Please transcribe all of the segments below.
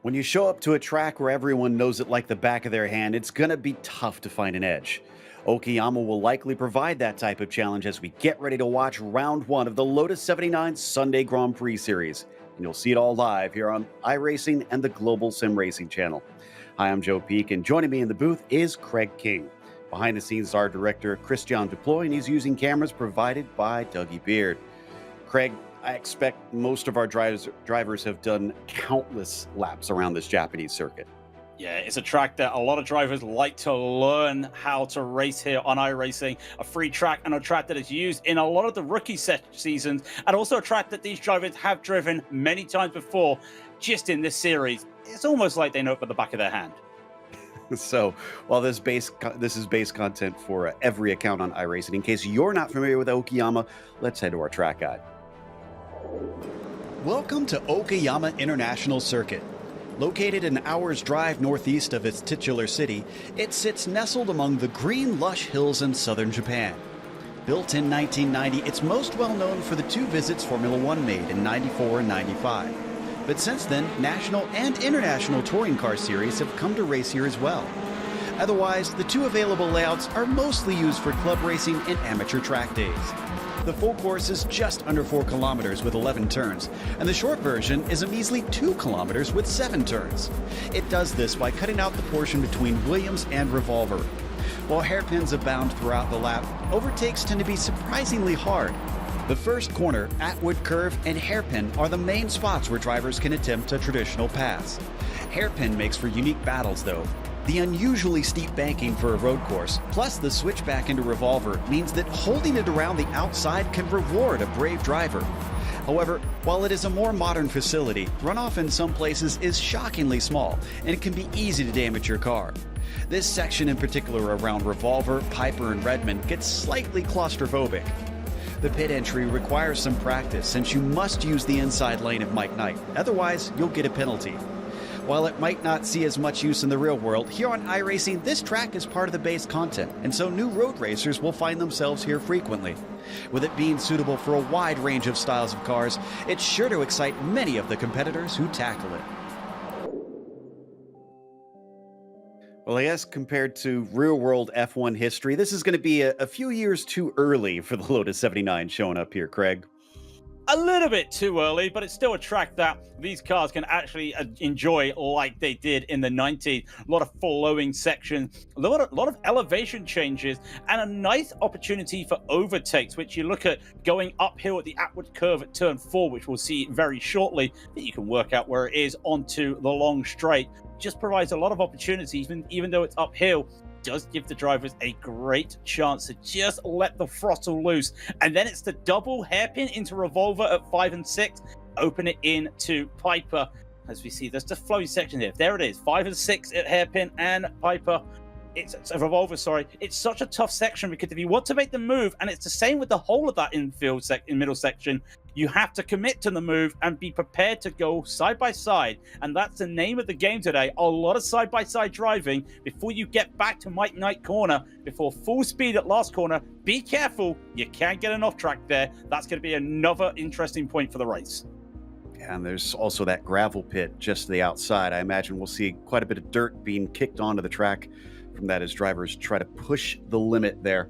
When you show up to a track where everyone knows it like the back of their hand, it's going to be tough to find an edge. Okayama will likely provide that type of challenge as we get ready to watch round one of the Lotus 79 Sunday Grand Prix series. And you'll see it all live here on iRacing and the Global Sim Racing channel. Hi, I'm Joe Peak, and joining me in the booth is Craig King. Behind the scenes, our director, Christian Deploy, and he's using cameras provided by Dougie Beard. Craig, I expect most of our drivers have done countless laps around this Japanese circuit. Yeah, it's a track that a lot of drivers like to learn how to race here on iRacing. A free track and a track that is used in a lot of the rookie seasons, and also a track that these drivers have driven many times before just in this series. It's almost like they know it by the back of their hand. So while this is base content for every account on iRacing, in case you're not familiar with Okayama, let's head to our track guide. Welcome to Okayama International Circuit. Located an hour's drive northeast of its titular city, it sits nestled among the green lush hills in southern Japan. Built in 1990, it's most well known for the two visits Formula One made in 94 and 95. But since then, national and international touring car series have come to race here as well. Otherwise, the two available layouts are mostly used for club racing and amateur track days. The full course is just under 4 kilometers with 11 turns, and the short version is a measly 2 kilometers with 7 turns. It does this by cutting out the portion between Williams and Revolver. While hairpins abound throughout the lap, overtakes tend to be surprisingly hard. The first corner, Atwood Curve, and Hairpin are the main spots where drivers can attempt a traditional pass. Hairpin makes for unique battles though. The unusually steep banking for a road course, plus the switch back into Revolver, means that holding it around the outside can reward a brave driver. However, while it is a more modern facility, runoff in some places is shockingly small, and it can be easy to damage your car. This section in particular around Revolver, Piper, and Redmond gets slightly claustrophobic. The pit entry requires some practice since you must use the inside lane of Mike Knight, otherwise you'll get a penalty. While it might not see as much use in the real world, here on iRacing this track is part of the base content, and so new road racers will find themselves here frequently. With it being suitable for a wide range of styles of cars, it's sure to excite many of the competitors who tackle it. Well, I guess compared to real-world F1 history, this is going to be a few years too early for the Lotus 79 showing up here, Craig. A little bit too early, but it's still a track that these cars can actually enjoy like they did in the 90s. A lot of flowing sections, a lot of elevation changes, and a nice opportunity for overtakes, which you look at going uphill at the Atwood Curve at turn 4, which we'll see very shortly, that you can work out where it is onto the long straight. Just provides a lot of opportunities, even though it's uphill. Does give the drivers a great chance to just let the throttle loose. And then it's the double hairpin into Revolver at 5 and 6, open it in to Piper. As we see, there's the flowy section here. There it is, 5 and 6 at hairpin and Piper. It's a Revolver, sorry. It's such a tough section because if you want to make the move, and it's the same with the whole of that in middle section, you have to commit to the move and be prepared to go side by side. And that's the name of the game today. A lot of side by side driving before you get back to Mike Knight corner, before full speed at last corner. Be careful, you can't get an off track there. That's going to be another interesting point for the race. And there's also that gravel pit just to the outside. I imagine we'll see quite a bit of dirt being kicked onto the track from that as drivers try to push the limit there.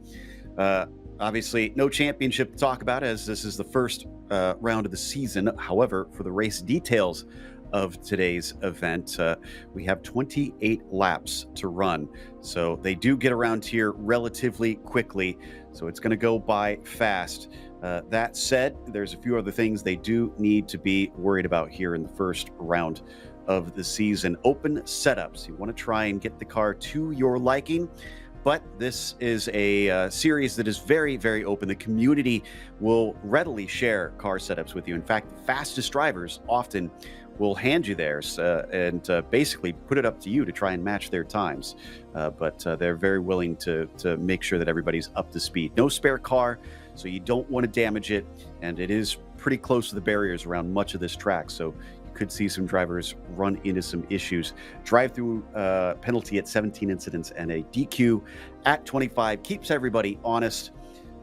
Obviously, no championship to talk about as this is the first round of the season. However, for the race details of today's event, we have 28 laps to run. So they do get around here relatively quickly. So it's going to go by fast. That said, there's a few other things they do need to be worried about here in the first round of the season. Open setups. You want to try and get the car to your liking, but this is a series that is very, very open. The community will readily share car setups with you. In fact, the fastest drivers often will hand you theirs and basically put it up to you to try and match their times. But they're very willing to make sure that everybody's up to speed. No spare car, so you don't want to damage it, and it is pretty close to the barriers around much of this track, so could see some drivers run into some issues. Drive-through penalty at 17 incidents and a DQ at 25 keeps everybody honest.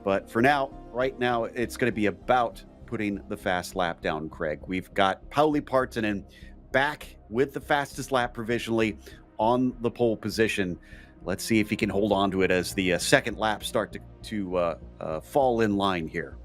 But for now, right now, it's going to be about putting the fast lap down, Craig. We've got Pauli Partonen back with the fastest lap provisionally on the pole position. Let's see if he can hold on to it as the second laps start to fall in line here.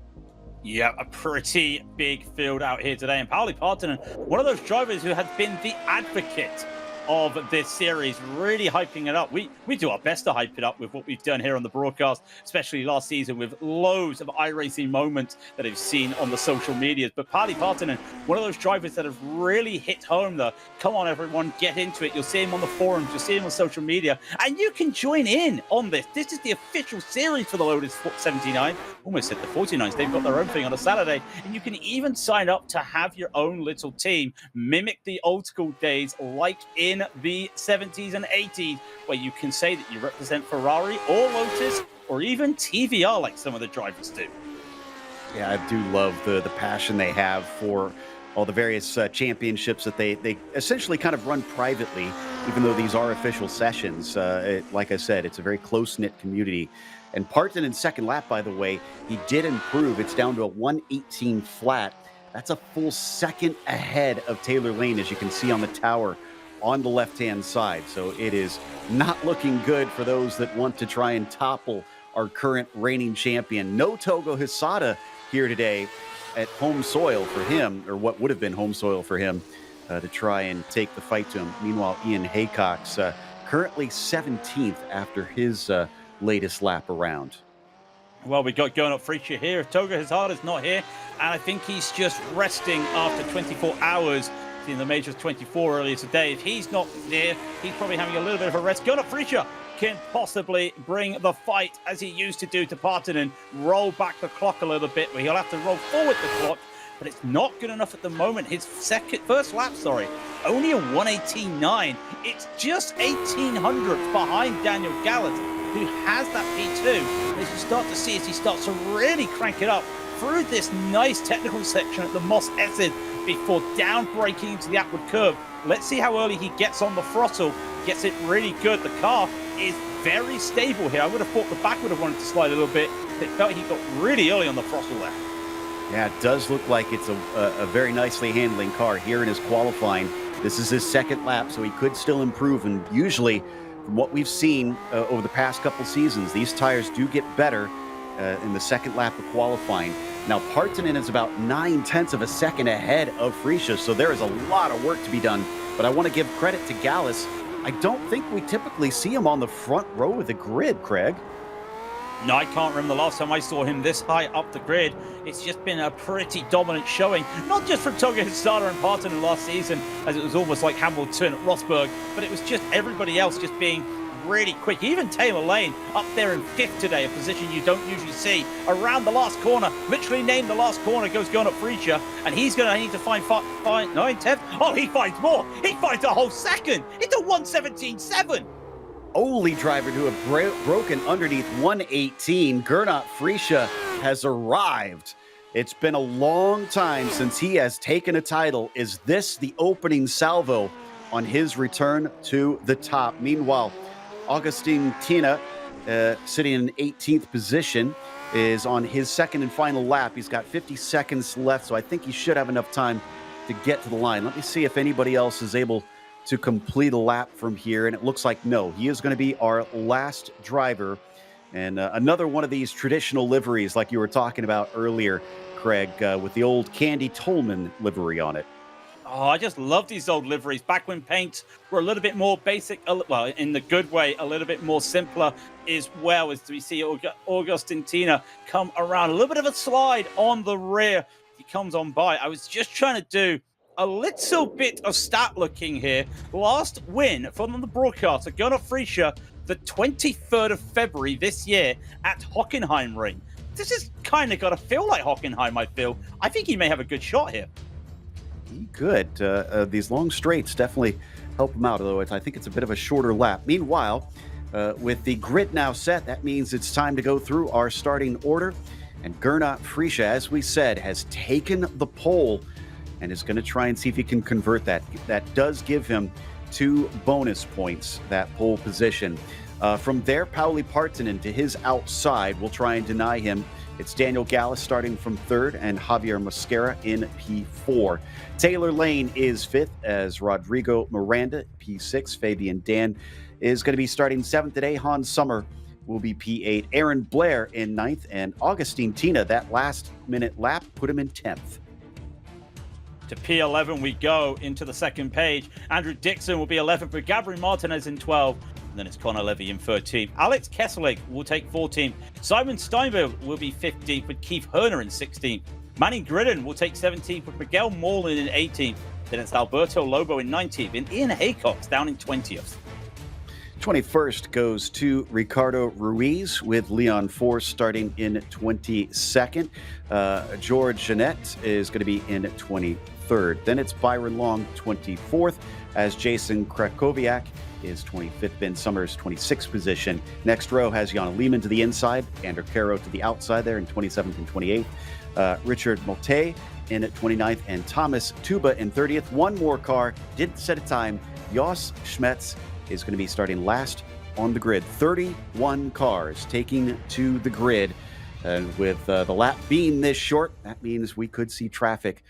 Yeah, a pretty big field out here today. And Pauli Partonen, one of those drivers who has been the advocate of this series, really hyping it up. We do our best to hype it up with what we've done here on the broadcast, especially last season with loads of iRacing moments that I've seen on the social medias. But Pauli Partonen, one of those drivers that have really hit home the, come on everyone, get into it. You'll see him on the forums, you'll see him on social media, and you can join in on this. This is the official series for the Lotus 79. Almost said the 49s. They've got their own thing on a Saturday, and you can even sign up to have your own little team, mimic the old school days like in the 70s and 80s, where you can say that you represent Ferrari or Lotus or even TVR like some of the drivers do. Yeah, I do love the passion they have for all the various championships that they essentially kind of run privately, even though these are official sessions. Like I said, it's a very close-knit community. And Parton in second lap, by the way, he did improve. It's down to a 118 flat. That's a full second ahead of Taylor Lane, as you can see on the tower on the left-hand side. So it is not looking good for those that want to try and topple our current reigning champion. No Togo Hisada here today at home soil for him, or what would have been home soil for him, to try and take the fight to him. Meanwhile, Ian Haycock's currently 17th after his latest lap around. Well, we got going up Freacher here. If Togo Hisada's not here, and I think he's just resting after 24 hours in the Majors 24 earlier today. If he's not there, he's probably having a little bit of a rest. Gunnar Freacher can possibly bring the fight, as he used to do to Partonen, roll back the clock a little bit, where he'll have to roll forward the clock, but it's not good enough at the moment. His first lap, only a 118.9. It's just 1800 behind Daniel Gallant, who has that P2. As you start to see, as he starts to really crank it up through this nice technical section at the Moss Essen before down braking into the upward curve. Let's see how early he gets on the throttle. Gets it really good. The car is very stable here. I would have thought the back would have wanted to slide a little bit. It felt he got really early on the throttle there. Yeah, it does look like it's a very nicely handling car here in his qualifying. This is his second lap, so he could still improve. And usually, from what we've seen over the past couple seasons, these tires do get better in the second lap of qualifying. Now, Partonen is about 9/10 of a second ahead of Freacher, so there is a lot of work to be done. But I want to give credit to Gallus. I don't think we typically see him on the front row of the grid, Craig. No, I can't remember the last time I saw him this high up the grid. It's just been a pretty dominant showing, not just from Togo Hisada and Partonen last season, as it was almost like Hamilton at Rosberg, but it was just everybody else just being really quick. Even Taylor Lane up there in fifth today, a position you don't usually see. Around the last corner, literally named the last corner, goes going up Freacher, and he's going to need to find 9/10. Oh, he finds more. He finds a whole second. It's a 117.7. Only driver to have broken underneath 118. Gernot Freacher has arrived. It's been a long time since he has taken a title. Is this the opening salvo on his return to the top? Meanwhile, Augustin Tina, sitting in 18th position, is on his second and final lap. He's got 50 seconds left, so I think he should have enough time to get to the line. Let me see if anybody else is able to complete a lap from here, and it looks like no. He is going to be our last driver, and another one of these traditional liveries like you were talking about earlier, Craig, with the old Candy Tolman livery on it. Oh, I just love these old liveries. Back when paints were a little bit more basic, well, in the good way, a little bit more simpler as well, as we see Augustin Tina come around. A little bit of a slide on the rear. He comes on by. I was just trying to do a little bit of stat looking here. Last win from the broadcast at Gunnar Freacher, the 23rd of February this year at Hockenheimring. This has kind of got to feel like Hockenheim, I feel. I think he may have a good shot here. He could. These long straights definitely help him out, although I think it's a bit of a shorter lap. Meanwhile, with the grid now set, that means it's time to go through our starting order. And Gernot Freacher, as we said, has taken the pole and is going to try and see if he can convert that. That does give him 2 bonus points, that pole position. From there, Pauli Partonen to his outside will try and deny him It's Daniel Gallus starting from third and Javier Mosquera in P4. Taylor Lane is fifth as Rodrigo Miranda, P6. Fabian Dan is going to be starting seventh today. Hans Sommer will be P8. Aaron Blair in ninth, and Augustine Tina, that last-minute lap, put him in 10th. To P11 we go into the second page. Andrew Dixon will be 11th with Gabriel Martinez in 12th. And then it's Connor Levy in 13th. Alex Kesselig will take 14th. Simon Steinberg will be 15th with Keith Herner in 16th. Manny Gridden will take 17th with Miguel Morlin in 18th. Then it's Alberto Lobo in 19th and Ian Haycox down in 20th. 21st goes to Ricardo Ruiz with Leon Force starting in 22nd. George Jeanette is going to be in 23rd. Then it's Byron Long, 24th, as Jason Krakowiak is 25th. Ben Summers, 26th position. Next row has Jan Lehman to the inside, Andrew Caro to the outside there in 27th and 28th. Richard Molte in 29th, and Thomas Tuba in 30th. One more car, didn't set a time. Jos Schmetz is going to be starting last on the grid. 31 cars taking to the grid. And with the lap being this short, that means we could see traffic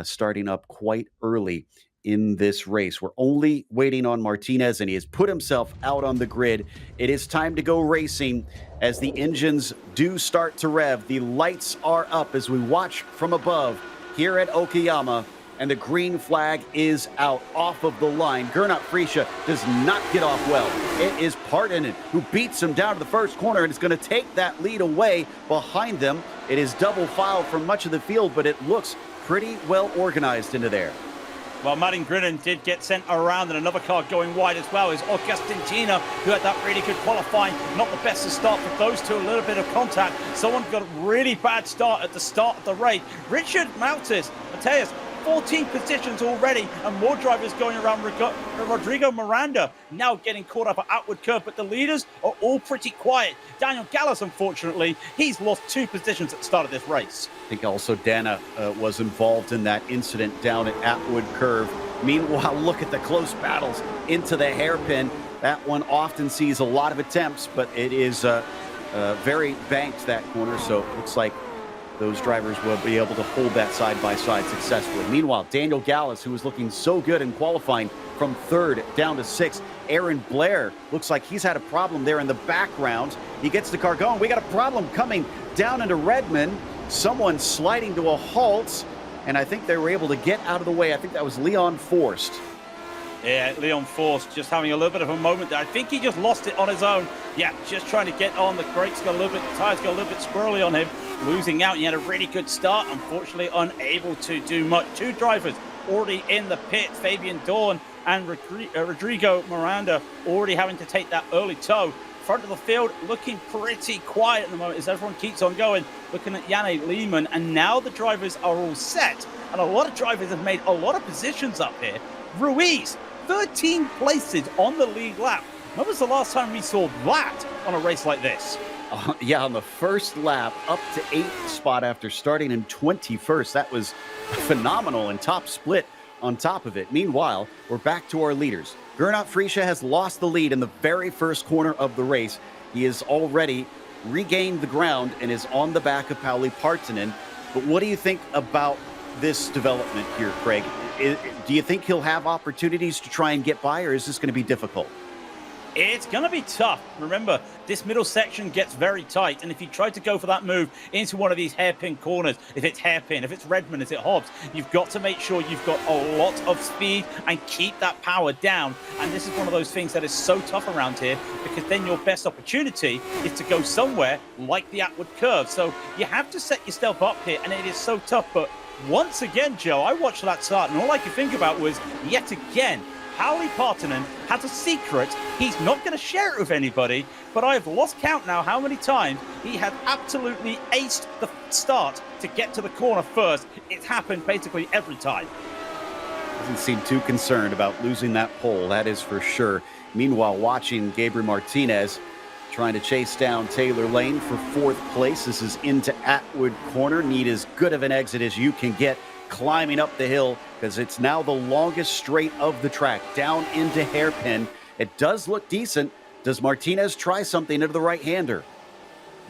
starting up quite early in this race. We're only waiting on Martinez, and he has put himself out on the grid. It is time to go racing as the engines do start to rev. The lights are up as we watch from above here at Okayama, and the green flag is out off of the line. Gernot Frische does not get off well. It is Partinen who beats him down to the first corner and is going to take that lead away behind them. It is double file for much of the field, but it looks pretty well organized into there. Well, Martin Gridden did get sent around, and another car going wide as well is Augustin Tina, who had that really good qualifying. Not the best to start for those two, a little bit of contact. Someone got a really bad start at the start of the race. Richard Mateus, 14 positions already, and more drivers going around. Rodrigo Miranda now getting caught up at outward curve, but the leaders are all pretty quiet. Daniel Gallus, unfortunately, he's lost 2 positions at the start of this race. I think also Dana was involved in that incident down at Atwood Curve. Meanwhile, look at the close battles into the hairpin. That one often sees a lot of attempts, but it is very banked, that corner, so it looks like those drivers will be able to hold that side-by-side successfully. Meanwhile, Daniel Gallus, who was looking so good in qualifying, from 3rd down to 6th. Aaron Blair looks like he's had a problem there in the background. He gets the car going. We got a problem coming down into Redmond. Someone sliding to a halt, and I think they were able to get out of the way. I think that was Leon Forst. Yeah, Leon Forst just having a little bit of a moment there. I think he just lost it on his own. Yeah, just trying to get on. The brakes got a little bit, the tires got a little bit squirrely on him. Losing out. He had a really good start. Unfortunately, unable to do much. 2 drivers already in the pit. Fabian Dorn and Rodrigo Miranda already having to take that early tow. Front of the field looking pretty quiet at the moment as everyone keeps on going. Looking at Janne Lehmann, and now the drivers are all set. And a lot of drivers have made a lot of positions up here. Ruiz, 13 places on the lead lap. When was the last time we saw that on a race like this? Yeah, on the first lap, up to 8th spot after starting in 21st. That was phenomenal, and top split on top of it. Meanwhile, we're back to our leaders. Gernot Frische has lost the lead in the very first corner of the race. He has already regained the ground and is on the back of Pauli Partinen. But what do you think about this development here, Craig? Do you think he'll have opportunities to try and get by, or is this going to be difficult? It's going to be tough. Remember, this middle section gets very tight, and if you try to go for that move into one of these hairpin corners, if it's hairpin, if it's Redmond, if it's Hobbs, you've got to make sure you've got a lot of speed and keep that power down. And this is one of those things that is so tough around here, because then your best opportunity is to go somewhere like the Atwood Curve. So you have to set yourself up here, and it is so tough. But once again, Joe, I watched that start, and all I could think about was, yet again, Pauli Partinen has a secret. He's not going to share it with anybody, but I've lost count now how many times he has absolutely aced the start to get to the corner first. It's happened basically every time. Doesn't seem too concerned about losing that pole, that is for sure. Meanwhile, watching Gabriel Martinez trying to chase down Taylor Lane for 4th place. This is into Atwood Corner. Need as good of an exit as you can get climbing up the hill, because it's now the longest straight of the track down into hairpin. It does look decent. Does Martinez try something into the right-hander?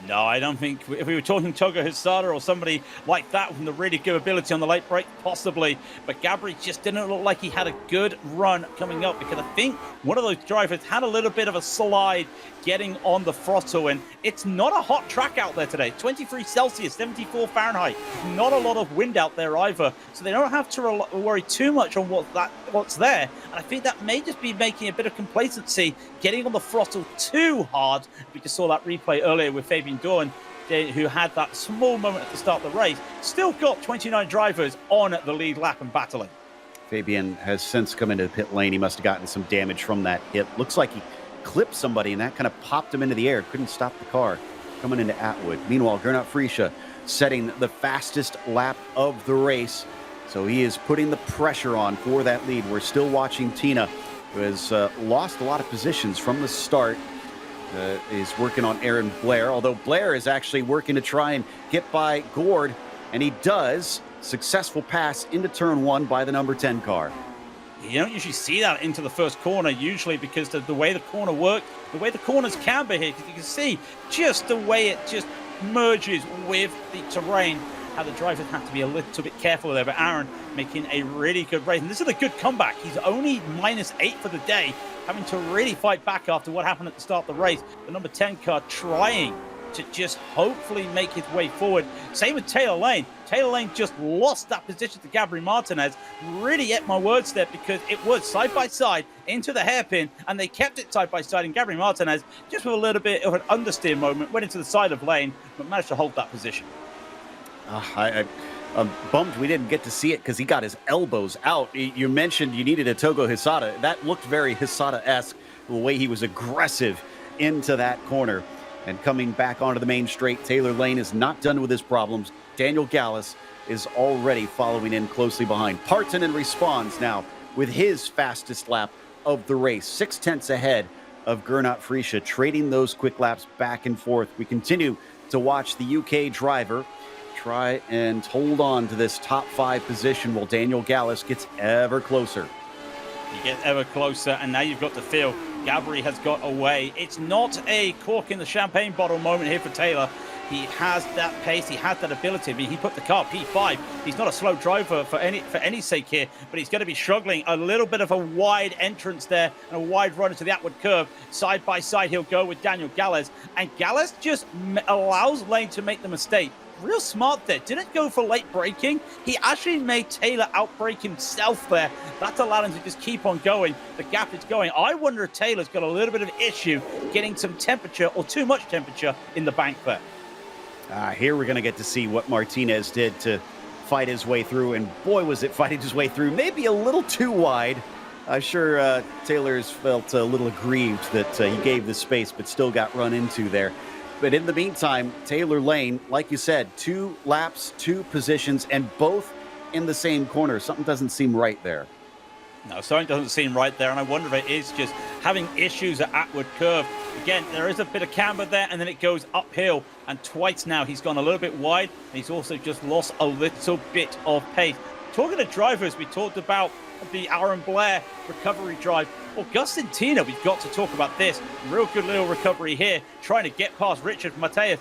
No, I don't think if we were talking Togo Hisada or somebody like that with the really good ability on the late break, possibly. But Gabri just didn't look like he had a good run coming up because I think one of those drivers had a little bit of a slide getting on the throttle. And it's not a hot track out there today. 23 Celsius, 74 Fahrenheit. Not a lot of wind out there either. So they don't have to worry too much on what's there. And I think that may just be making a bit of complacency, getting on the throttle too hard. We just saw that replay earlier with Fabian Dorn, who had that small moment at the start of the race. Still got 29 drivers on the lead lap and battling. Fabian has since come into the pit lane. He must have gotten some damage from that hit. Looks like he clipped somebody, and that kind of popped him into the air. Couldn't stop the car coming into Atwood. Meanwhile, Gernot Frische setting the fastest lap of the race. So he is putting the pressure on for that lead. We're still watching Tina, who has lost a lot of positions from the start. Is working on Aaron Blair, although Blair is actually working to try and get by Gord, and he does. Successful pass into turn one by the number 10 car. You don't usually see that into the first corner, usually because the way the corner works, the way the corners can be here, because you can see just the way it just merges with the terrain, how the drivers have to be a little bit careful there. But Aaron making a really good race, and this is a good comeback. He's only -8 for the day, having to really fight back after what happened at the start of the race. The number 10 car trying to just hopefully make his way forward. Same with Taylor Lane. Taylor Lane just lost that position to Gabri Martinez. Really ate my words there, because it was side by side into the hairpin, and they kept it side by side. And Gabri Martinez, just with a little bit of an understeer moment, went into the side of Lane, but managed to hold that position. I'm bummed we didn't get to see it because he got his elbows out. You mentioned you needed a Togo Hisada. That looked very Hisada-esque, the way he was aggressive into that corner. And coming back onto the main straight, Taylor Lane is not done with his problems. Daniel Gallus is already following in closely behind. Partonen responds now with his fastest lap of the race, 6/10 ahead of Gernot Frische, trading those quick laps back and forth. We continue to watch the UK driver try and hold on to this top 5 position while Daniel Gallus gets ever closer. You get ever closer, and now you've got to feel Gabri has got away. It's not a cork in the champagne bottle moment here for Taylor. He has that pace, he has that ability. I mean, he put the car P5. He's not a slow driver for any sake here, but he's going to be struggling. A little bit of a wide entrance there and a wide run into the Atwood curve. Side by side, he'll go with Daniel Gallus, and Gallus just allows Lane to make the mistake. Real smart there. Didn't go for late braking. He actually made Taylor outbrake himself there. That allowed him to just keep on going. The gap is going. I wonder if Taylor's got a little bit of issue getting some temperature, or too much temperature, in the bank there. Here we're going to get to see what Martinez did to fight his way through, and boy, was it fighting his way through. Maybe a little too wide. I'm sure Taylor's felt a little aggrieved that he gave the space, but still got run into there. But in the meantime, Taylor Lane, like you said, 2 laps, 2 positions, and both in the same corner. Something doesn't seem right there. No, something doesn't seem right there, and I wonder if it is just having issues at Atwood Curve. Again, there is a bit of camber there, and then it goes uphill, and twice now he's gone a little bit wide, and he's also just lost a little bit of pace. Talking to drivers, we talked about the Aaron Blair recovery drive. Augustin Tina, we've got to talk about this. Real good little recovery here, trying to get past Richard Mateus.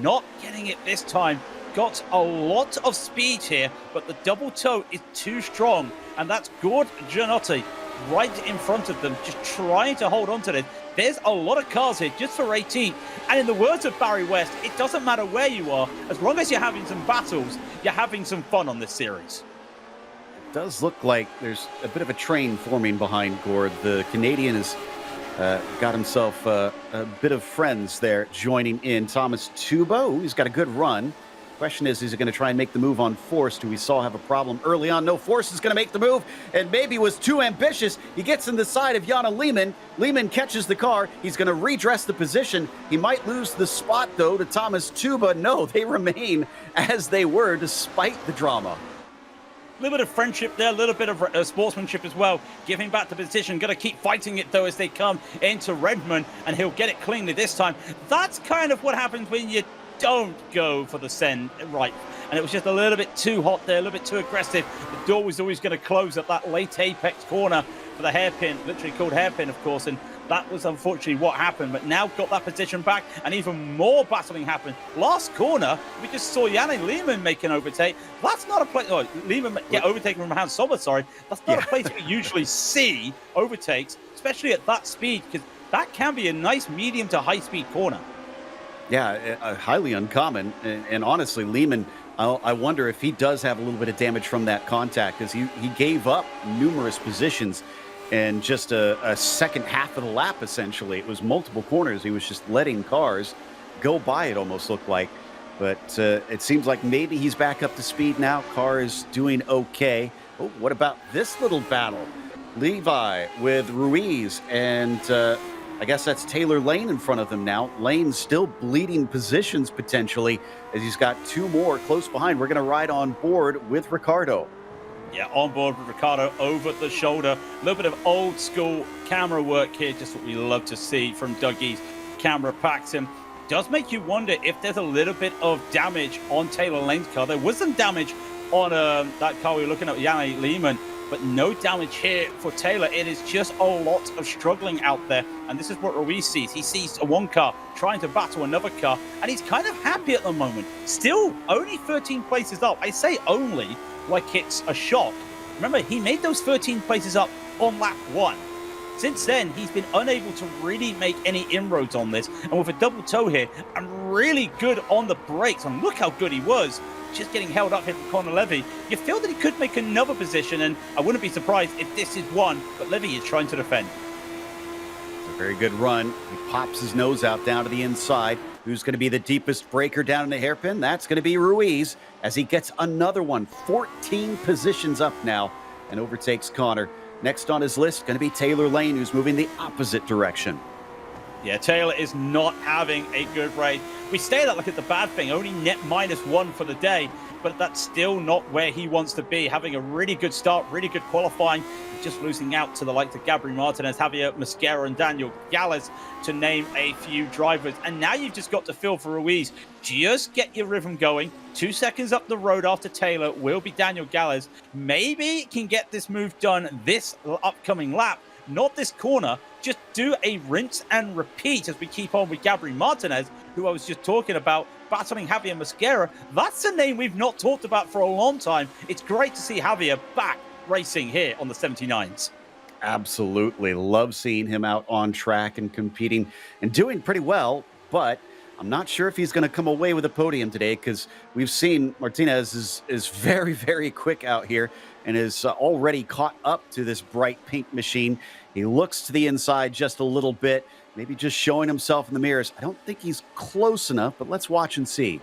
Not getting it this time. Got a lot of speed here, but the double toe is too strong. And that's Gord Gianotti right in front of them, just trying to hold on to this. There's a lot of cars here just for 18th. And in the words of Barry West, it doesn't matter where you are. As long as you're having some battles, you're having some fun on this series. Does look like there's a bit of a train forming behind Gord. The Canadian has got himself a bit of friends there joining in. Thomas Tubo, who's got a good run. Question is he going to try and make the move on Forst, who we saw have a problem early on? No, Forst is going to make the move, and maybe was too ambitious. He gets in the side of Jana Lehman. Lehman catches the car. He's going to redress the position. He might lose the spot, though, to Thomas Tuba. No, they remain as they were, despite the drama. A little bit of friendship there, a little bit of sportsmanship as well. Giving back the position. Going to keep fighting it, though, as they come into Redmond, and he'll get it cleanly this time. That's kind of what happens when you don't go for the send right. And it was just a little bit too hot there, a little bit too aggressive. The door was always going to close at that late apex corner for the hairpin, literally called hairpin, of course. And That was unfortunately what happened, but now got that position back, and even more battling happened. Last corner, we just saw Yanni Lehman make an overtake. That's not a place. Oh, Lehman get overtaken from Hans Sommer, sorry. That's not a place we usually see overtakes, especially at that speed, because that can be a nice medium to high speed corner. Yeah, highly uncommon. And honestly, Lehman, I wonder if he does have a little bit of damage from that contact, because he gave up numerous positions in just a second half of the lap, essentially. It was multiple corners. He was just letting cars go by, it almost looked like. But it seems like maybe he's back up to speed now. Car is doing okay. Oh, what about this little battle? Levi with Ruiz, and I guess that's Taylor Lane in front of them now. Lane still bleeding positions potentially, as he's got two more close behind. We're going to ride on board with Ricardo. Yeah, on board with Ricardo over the shoulder. A little bit of old school camera work here, just what we love to see from Dougie's camera packs him. Does make you wonder if there's a little bit of damage on Taylor Lane's car. There was some damage on that car we were looking at, Yanni Lehman, but no damage here for Taylor. It is just a lot of struggling out there, and this is what Ruiz sees. He sees one car trying to battle another car, and he's kind of happy at the moment. Still only 13 places up. I say only like it's a shock. Remember, he made those 13 places up on lap 1. Since then, he's been unable to really make any inroads on this, and with a double toe here, and really good on the brakes, and look how good he was, just getting held up here from Conor Levy. You feel that he could make another position, and I wouldn't be surprised if this is one, but Levy is trying to defend. It's a very good run. He pops his nose out down to the inside. Who's going to be the deepest breaker down in the hairpin? That's going to be Ruiz, as he gets another one. 14 positions up now and overtakes Conor. Next on his list, going to be Taylor Lane, who's moving the opposite direction. Yeah, Taylor is not having a good race. We say that like it's a bad thing, only net -1 for the day, but that's still not where he wants to be. Having a really good start, really good qualifying, just losing out to the likes of Gabriel Martinez, Javier Mosquera, and Daniel Galez, to name a few drivers. And now you've just got to feel for Ruiz. Just get your rhythm going. 2 seconds up the road after Taylor will be Daniel Galez. Maybe can get this move done this upcoming lap, not this corner. Just do a rinse and repeat as we keep on with Gabriel Martinez, who I was just talking about, battling Javier Mosquera. That's a name we've not talked about for a long time. It's great to see Javier back racing here on the 79s. Absolutely. Love seeing him out on track and competing and doing pretty well, but I'm not sure if he's going to come away with a podium today, because we've seen Martinez is very, very quick out here and is already caught up to this bright pink machine. He looks to the inside just a little bit, maybe just showing himself in the mirrors. I don't think he's close enough, but let's watch and see.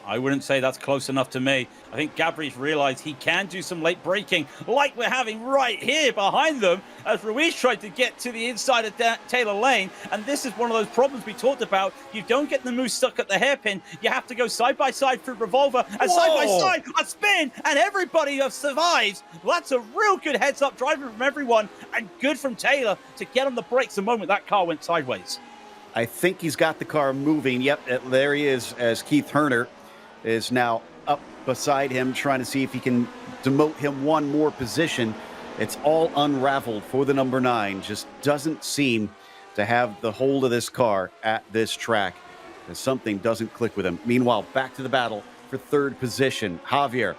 I wouldn't say that's close enough to me. I think Gabriel's realized he can do some late braking, like we're having right here behind them, as Ruiz tried to get to the inside of Taylor Lane. And this is one of those problems we talked about. You don't get the move stuck at the hairpin. You have to go side by side through revolver, and side by side a spin, and everybody survives. That's a real good heads up driving from everyone, and good from Taylor to get on the brakes the moment that car went sideways. I think he's got the car moving. Yep, there he is, as Keith Herner is now up beside him, trying to see if he can demote him one more position. It's all unraveled for the number 9. Just doesn't seem to have the hold of this car at this track, as something doesn't click with him. Meanwhile, back to the battle for third position. Javier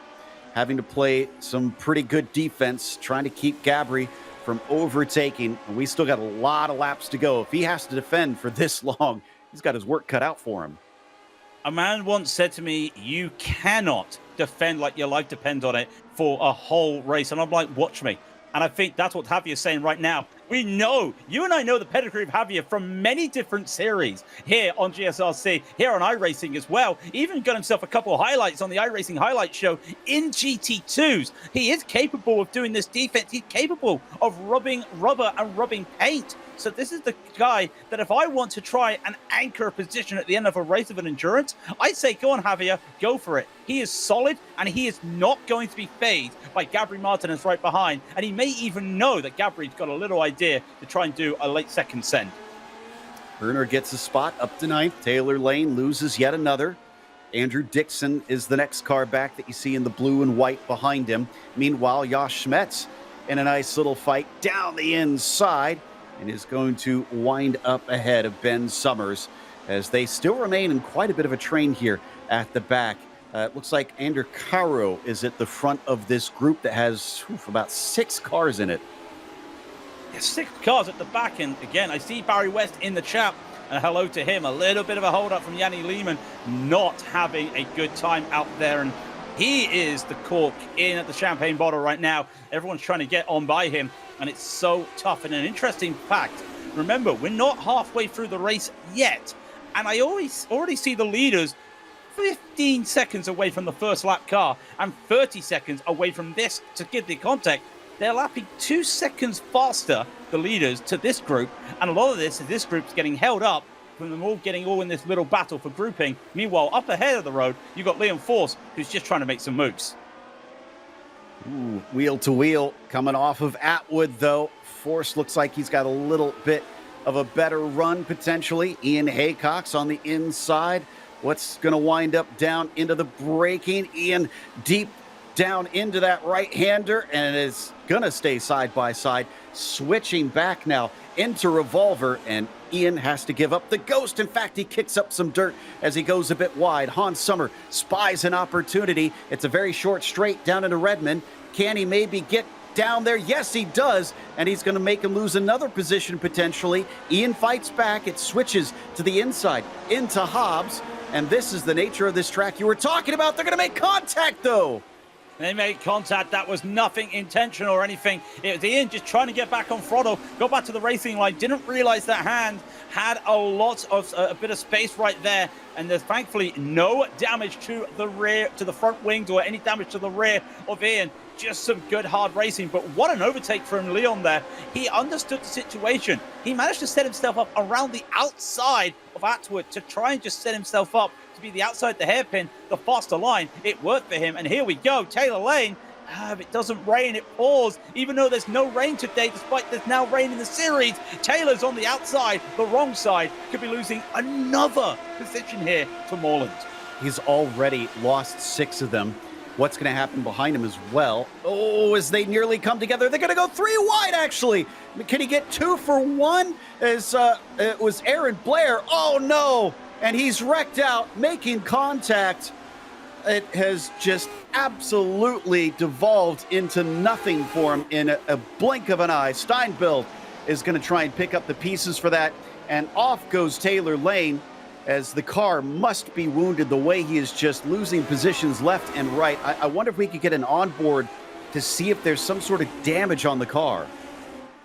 having to play some pretty good defense, trying to keep Gabri from overtaking. And we still got a lot of laps to go. If he has to defend for this long, he's got his work cut out for him. A man once said to me, you cannot defend like your life depends on it for a whole race. And I'm like, watch me. And I think that's what Javier's saying right now. We know, you and I know the pedigree of Javier from many different series here on GSRC, here on iRacing as well. Even got himself a couple of highlights on the iRacing highlight show in GT2s. He is capable of doing this defense. He's capable of rubbing rubber and rubbing paint. So this is the guy that if I want to try and anchor a position at the end of a race of an endurance, I say, go on, Javier, go for it. He is solid, and he is not going to be fazed by Gabriel Martinez right behind. And he may even know that Gabriel's got a little idea to try and do a late second send. Herner gets a spot up to 9th. Taylor Lane loses yet another. Andrew Dixon is the next car back that you see in the blue and white behind him. Meanwhile, Josh Schmetz in a nice little fight down the inside and is going to wind up ahead of Ben Summers as they still remain in quite a bit of a train here at the back. It looks like Ander Caro is at the front of this group that has about 6 cars in it. Yeah, 6 cars at the back, and again, I see Barry West in the chat, and hello to him. A little bit of a hold-up from Yanni Lehman, not having a good time out there, and he is the cork in at the champagne bottle right now. Everyone's trying to get on by him, and it's so tough. And an interesting fact, remember, we're not halfway through the race yet, and I already see the leaders 15 seconds away from the first lap car and 30 seconds away from this. To give the context, they're lapping 2 seconds faster, the leaders, to this group, and a lot of this group's getting held up from them all getting in this little battle for grouping. Meanwhile, up ahead of the road, you've got Leon Force, who's just trying to make some moves. Ooh, wheel to wheel coming off of Atwood, though. Force looks like he's got a little bit of a better run, potentially. Ian Haycock's on the inside. What's going to wind up down into the braking? Ian deep down into that right-hander, and is going to stay side by side. Switching back now into Revolver, and Ian has to give up the ghost. In fact, he kicks up some dirt as he goes a bit wide. Hans Sommer spies an opportunity. It's a very short straight down into Redmond. Can he maybe get down there? Yes, he does, and he's going to make him lose another position potentially. Ian fights back. It switches to the inside into Hobbs, and this is the nature of this track you were talking about. They're going to make contact, though. They made contact. That was nothing intentional or anything. It was Ian just trying to get back on throttle, go back to the racing line. Didn't realize that hand had a bit of space right there. And there's thankfully no damage to the rear, to the front wings, or any damage to the rear of Ian. Just some good hard racing. But what an overtake from Leon there. He understood the situation. He managed to set himself up around the outside of Atwood to try and just set himself up to be the outside the hairpin, the faster line. It worked for him, and here we go. Taylor Lane, if it doesn't rain, it pours. Even though there's no rain today, despite there's now rain in the series, Taylor's on the outside, the wrong side, could be losing another position here to Moreland. He's already lost 6 of them. What's going to happen behind him as well? Oh, as they nearly come together, they're going to go 3 wide, actually. Can he get 2 for 1? As it was Aaron Blair. Oh, no. And he's wrecked out, making contact. It has just absolutely devolved into nothing for him in a blink of an eye. Steinbill is going to try and pick up the pieces for that. And off goes Taylor Lane, as the car must be wounded the way he is just losing positions left and right. I wonder if we could get an onboard to see if there's some sort of damage on the car.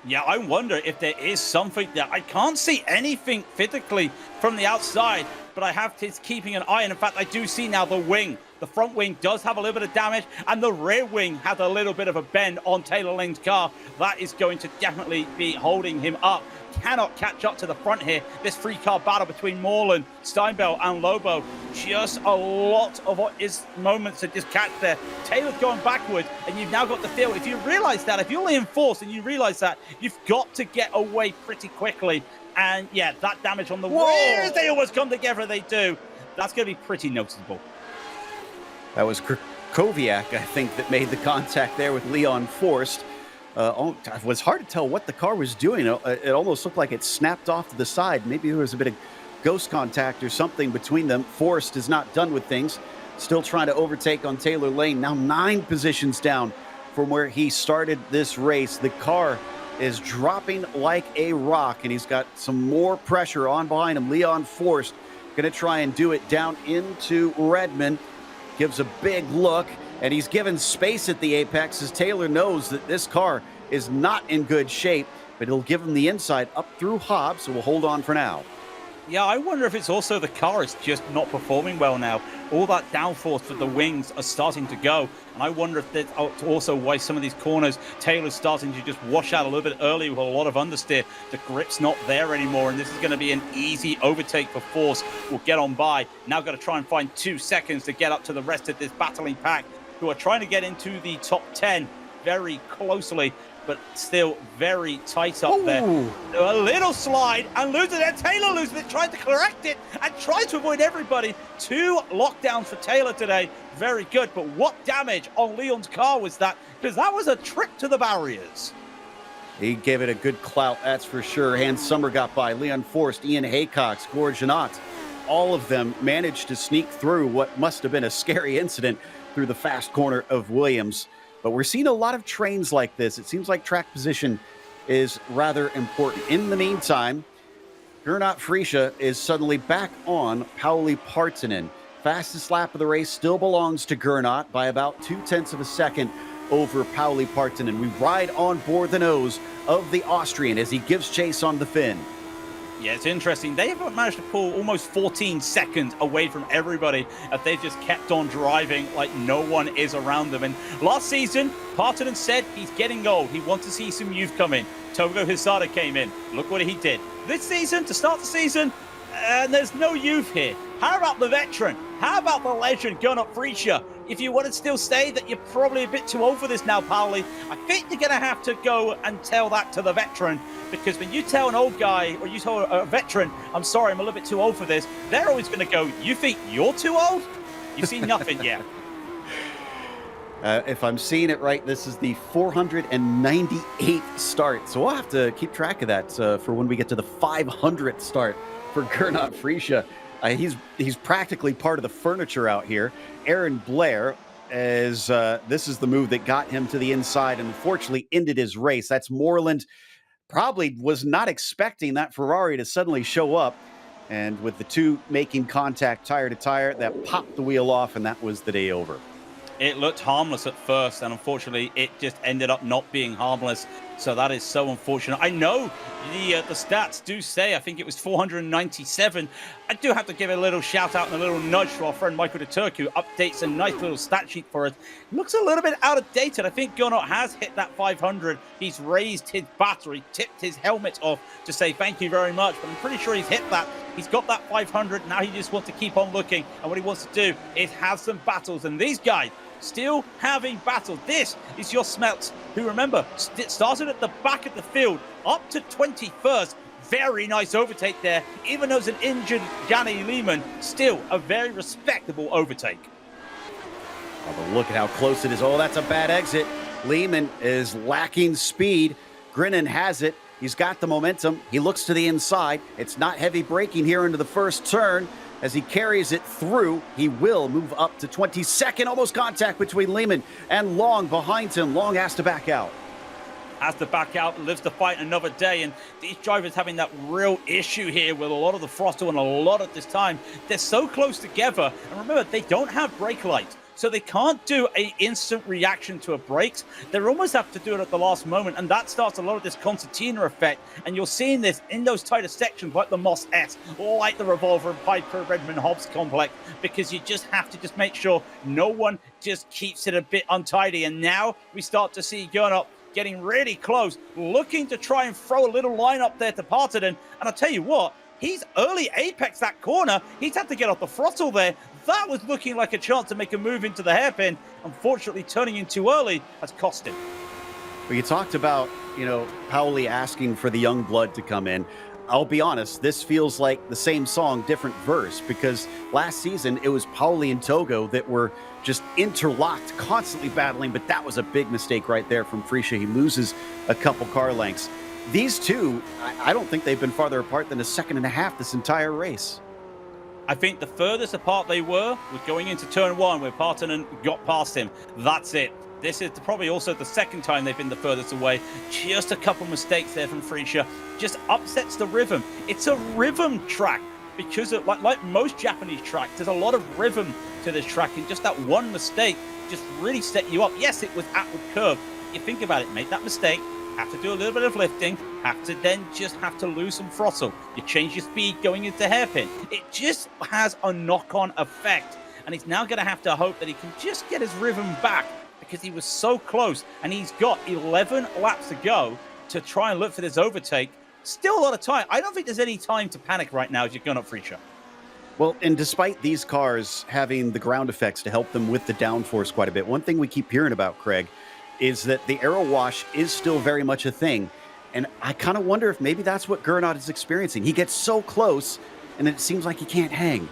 Yeah, I wonder if there is something there. I can't see anything physically from the outside, but I have to keeping an eye. And in fact, I do see now the wing. The front wing does have a little bit of damage, and the rear wing has a little bit of a bend on Taylor Lane's car. That is going to definitely be holding him up. Cannot catch up to the front here. This 3-car battle between Moreland, Steinbell, and Lobo. Just a lot of what is moments to just catch there. Taylor's going backwards, and you've now got the feel. If you realize that, if you're only in force and you realize that, you've got to get away pretty quickly. And yeah, that damage on the rears, they always come together. They do. That's going to be pretty noticeable. That was Krakowiak, I think, that made the contact there with Leon Forst. It was hard to tell what the car was doing. It almost looked like it snapped off to the side. Maybe there was a bit of ghost contact or something between them. Forst is not done with things. Still trying to overtake on Taylor Lane. Now 9 positions down from where he started this race. The car is dropping like a rock, and he's got some more pressure on behind him. Leon Forst going to try and do it down into Redmond. Gives a big look, and he's given space at the apex as Taylor knows that this car is not in good shape, but he'll give him the inside up through Hobbs, so we'll hold on for now. Yeah, I wonder if it's also the car is just not performing well now. All that downforce for the wings are starting to go. And I wonder if that's also why some of these corners, Taylor's starting to just wash out a little bit early with a lot of understeer. The grip's not there anymore, and this is going to be an easy overtake for Force. We'll get on by. Now got to try and find 2 seconds to get up to the rest of this battling pack, who are trying to get into the top 10 very closely. but still very tight up there. A little slide and losing it. Taylor losing it, trying to correct it and trying to avoid everybody. 2 lockdowns for Taylor today. Very good, but what damage on Leon's car was that? Because that was a trip to the barriers. He gave it a good clout, that's for sure. Hans Sommer got by, Leon Forst, Ian Haycock, Gord Janot. All of them managed to sneak through what must have been a scary incident through the fast corner of Williams. But we're seeing a lot of trains like this. It seems like track position is rather important. In the meantime, Gernot Friesche is suddenly back on Pauli Partanen. Fastest lap of the race still belongs to Gernot by about 0.2 of a second over Pauli Partanen. We ride on board the nose of the Austrian as he gives chase on the Finn. Yeah, it's interesting. They have managed to pull almost 14 seconds away from everybody as they've just kept on driving like no one is around them. And last season, Partanen said he's getting old. He wants to see some youth come in. Togo Hisada came in. Look what he did. This season, to start the season, and there's no youth here. How about the veteran? How about the legend, Gernot Friesche? If you want to still say that you're probably a bit too old for this now, Pauli, I think you're going to have to go and tell that to the veteran. Because when you tell an old guy or you tell a veteran, I'm sorry, I'm a little bit too old for this, they're always going to go, you think you're too old? You see nothing yet. If I'm seeing it right, this is the 498th start. So we'll have to keep track of that for when we get to the 500th start for Gernot Friesche. He's practically part of the furniture out here. Aaron Blair, as this is the move that got him to the inside and unfortunately ended his race. That's Moreland. Probably was not expecting that Ferrari to suddenly show up. And with the two making contact tire to tire, that popped the wheel off, and that was the day over. It looked harmless at first, and unfortunately, it just ended up not being harmless. So that is so unfortunate. I know the stats do say, I think it was 497. I do have to give a little shout out and a little nudge to our friend Michael de Turk, who updates a nice little stat sheet for us. Looks a little bit out of date. I think Gernot has hit that 500. He's raised his battery, tipped his helmet off to say thank you very much. But I'm pretty sure he's hit that. He's got that 500. Now he just wants to keep on looking. And what he wants to do is have some battles. And these guys, still having battles. This is your Smelts, who, remember, started at the back of the field up to 21st. Very nice overtake there. Even though it's an injured Janne Lehmann, still a very respectable overtake. Oh, but look at how close it is. Oh, that's a bad exit. Lehmann is lacking speed. Grinnan has it. He's got the momentum. He looks to the inside. It's not heavy braking here into the first turn. As he carries it through, he will move up to 22nd. Almost contact between Lehmann and Long behind him. Long has to back out. Has to back out and lives to fight another day. And these drivers having that real issue here with a lot of the throttle and a lot of this time. They're so close together. And remember, they don't have brake lights. So they can't do an instant reaction to a brakes. They almost have to do it at the last moment. And that starts a lot of this concertina effect. And you're seeing this in those tighter sections like the Moss S, like the Revolver and Piper Redmond Hobbs complex, because you just have to just make sure no one just keeps it a bit untidy. And now we start to see Gernot getting really close, looking to try and throw a little line up there to Partanen. And I'll tell you what, he's early apex that corner. He's had to get off the throttle there. That was looking like a chance to make a move into the hairpin. Unfortunately, turning in too early has cost him. Well, you talked about, Pauli asking for the young blood to come in. I'll be honest, this feels like the same song, different verse, because last season it was Pauli and Togo that were just interlocked, constantly battling, but that was a big mistake right there from Friesche. He loses a couple car lengths. These two, I don't think they've been farther apart than a second and a half this entire race. I think the furthest apart they were was going into turn one where Partanen got past him. That's it. This is probably also the second time they've been the furthest away. Just a couple mistakes there from Friesche. Just upsets the rhythm. It's a rhythm track because of, like most Japanese tracks, there's a lot of rhythm to this track, and just that one mistake just really set you up. Yes, it was outward curve. You think about it, make that mistake, have to do a little bit of lifting, have to lose some throttle. You change your speed going into hairpin. It just has a knock-on effect, and he's now going to have to hope that he can just get his rhythm back, because he was so close, and he's got 11 laps to go to try and look for this overtake. Still a lot of time. I don't think there's any time to panic right now as you're going up Friesche. Well, and despite these cars having the ground effects to help them with the downforce quite a bit, one thing we keep hearing about, Craig, is that the arrow wash is still very much a thing. And I kind of wonder if maybe that's what Gernot is experiencing. He gets so close, and it seems like he can't hang.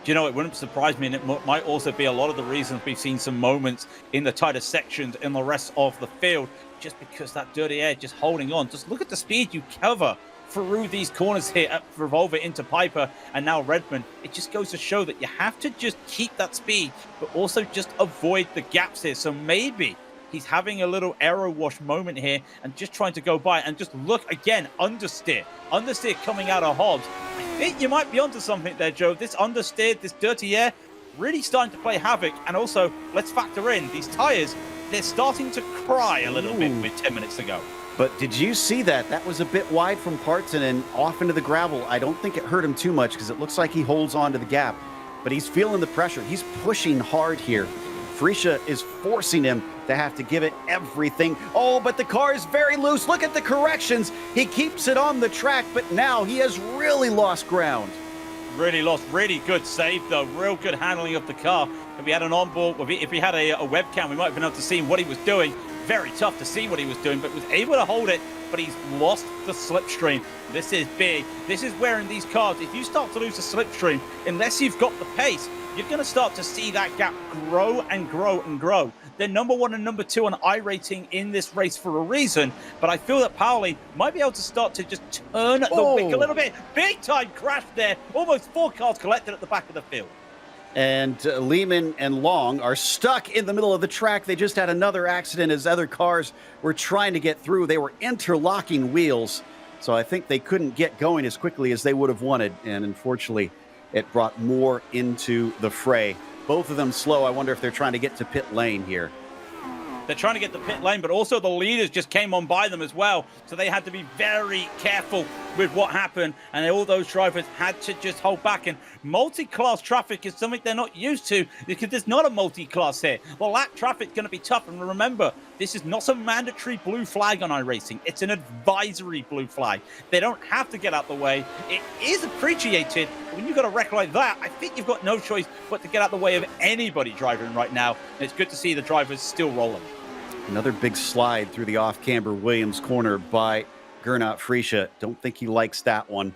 Do you know, it wouldn't surprise me, and it might also be a lot of the reasons we've seen some moments in the tighter sections in the rest of the field, just because that dirty air just holding on. Just look at the speed you cover through these corners here at Revolver into Piper and now Redmond. It just goes to show that you have to just keep that speed, but also just avoid the gaps here. So maybe he's having a little arrow wash moment here and just trying to go by, and just look again, understeer coming out of Hobbs. I think you might be onto something there, Joe. This understeer, this dirty air, really starting to play havoc. And also, let's factor in these tires. They're starting to cry a little bit with 10 minutes to go. But did you see that? That was a bit wide from Parton and off into the gravel. I don't think it hurt him too much because it looks like he holds on to the gap. But he's feeling the pressure. He's pushing hard here. Frisha is forcing him to have to give it everything. Oh, but the car is very loose. Look at the corrections. He keeps it on the track, but now he has really lost ground. Really lost. Really good save, though. Real good handling of the car. If we had an onboard, if we had a webcam, we might have been able to see what he was doing. Very tough to see what he was doing, but was able to hold it. But he's lost the slipstream. This is big. This is where in these cars, if you start to lose the slipstream, unless you've got the pace, you're going to start to see that gap grow and grow and grow. They're number 1 and number 2 on iRacing in this race for a reason, but I feel that Pauli might be able to start to just turn the wick a little bit. Big time crash there. Almost 4 cars collected at the back of the field. And Lehman and Long are stuck in the middle of the track. They just had another accident as other cars were trying to get through. They were interlocking wheels, so I think they couldn't get going as quickly as they would have wanted, and unfortunately, it brought more into the fray. Both of them slow. I wonder if they're trying to get to pit lane here. They're trying to get the pit lane, but also the leaders just came on by them as well. So they had to be very careful with what happened. And all those drivers had to just hold back. And multi-class traffic is something they're not used to because there's not a multi-class here. Well, that traffic's going to be tough. And remember, this is not a mandatory blue flag on iRacing. It's an advisory blue flag. They don't have to get out the way. It is appreciated. When you've got a wreck like that, I think you've got no choice but to get out the way of anybody driving right now. And it's good to see the drivers still rolling. Another big slide through the off-camber Williams corner by Gernot Frisha. Don't think he likes that one.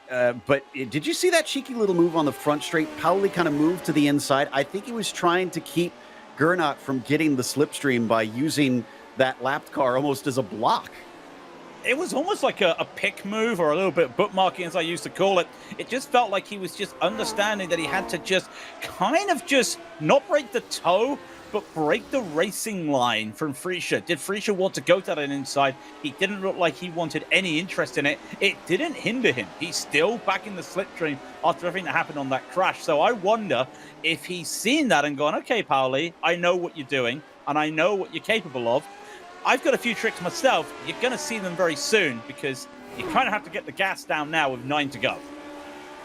But did you see that cheeky little move on the front straight? Pauli kind of moved to the inside. I think he was trying to keep Gernot from getting the slipstream by using that lapped car almost as a block. It was almost like a pick move or a little bit of bookmarking, as I used to call it. It just felt like he was just understanding that he had to just kind of just not break the toe, but break the racing line from Frisha. Did Frisha want to go to that inside? He didn't look like he wanted any interest in it. It didn't hinder him. He's still back in the slipstream after everything that happened on that crash. So I wonder if he's seen that and gone, okay, Pauli, I know what you're doing and I know what you're capable of. I've got a few tricks myself. You're going to see them very soon because you kind of have to get the gas down now with 9 to go.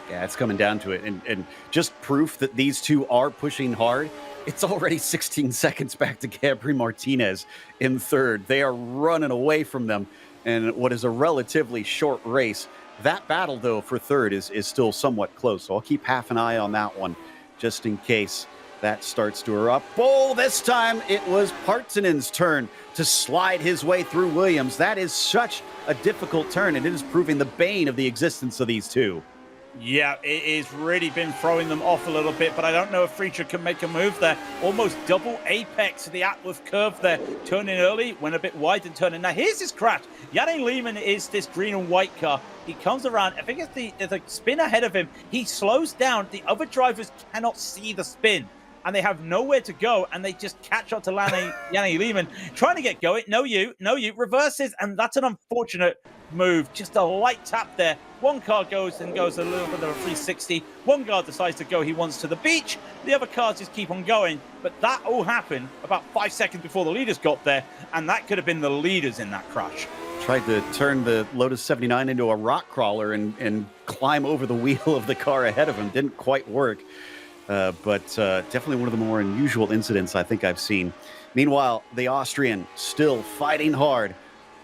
Yeah, it's coming down to it. And just proof that these two are pushing hard. It's already 16 seconds back to Gabriel Martinez in third. They are running away from them in what is a relatively short race. That battle, though, for third is still somewhat close. So I'll keep half an eye on that one just in case that starts to erupt. Oh, this time it was Partonen's turn to slide his way through Williams. That is such a difficult turn, and it is proving the bane of the existence of these two. Yeah, it has really been throwing them off a little bit, but I don't know if Frisha can make a move there. Almost double apex to the Atworth curve there. Turning early, went a bit wide and turning. Now, here's his crash. Yannick Lehman is this green and white car. He comes around. I think there's a spin ahead of him. He slows down. The other drivers cannot see the spin, and they have nowhere to go, and they just catch up to Yannick Lehman, trying to get going. No, you, reverses, and that's an unfortunate move. Just a light tap there. One car goes a little bit of a 360. One car decides to go. He wants to the beach. The other cars just keep on going. But that all happened about 5 seconds before the leaders got there, and that could have been the leaders in that crash. Tried to turn the Lotus 79 into a rock crawler and climb over the wheel of the car ahead of him. Didn't quite work. But definitely one of the more unusual incidents I think I've seen. Meanwhile, the Austrian still fighting hard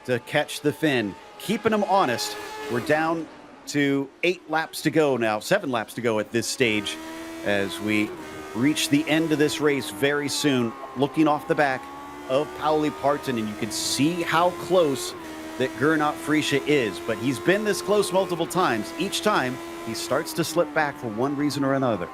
to catch the Finn, keeping him honest. We're down to 8 laps to go now, 7 laps to go at this stage as we reach the end of this race very soon. Looking off the back, of Pauli Parton, and you can see how close that Gernot Frische is. But he's been this close multiple times. Each time, he starts to slip back for one reason or another.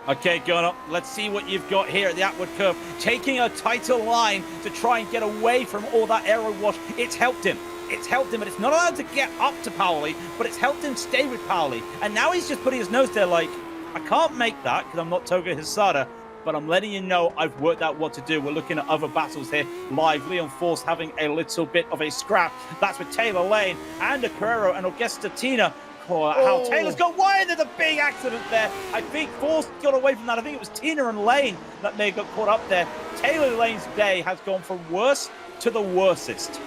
Okay, Gernot, let's see what you've got here at the outward curve. Taking a tighter line to try and get away from all that aero wash. It's helped him. It's helped him, and it's not allowed to get up to Pauli, but it's helped him stay with Pauli. And now he's just putting his nose there like, I can't make that because I'm not Toga Hisada, but I'm letting you know I've worked out what to do. We're looking at other battles here live. Leon Force having a little bit of a scrap. That's with Taylor Lane and Carrero and Augusta Tina. How Taylor's got wide. There's a big accident there. I think Force got away from that. I think it was Tina and Lane that may have got caught up there. Taylor Lane's day has gone from worse to the worstest.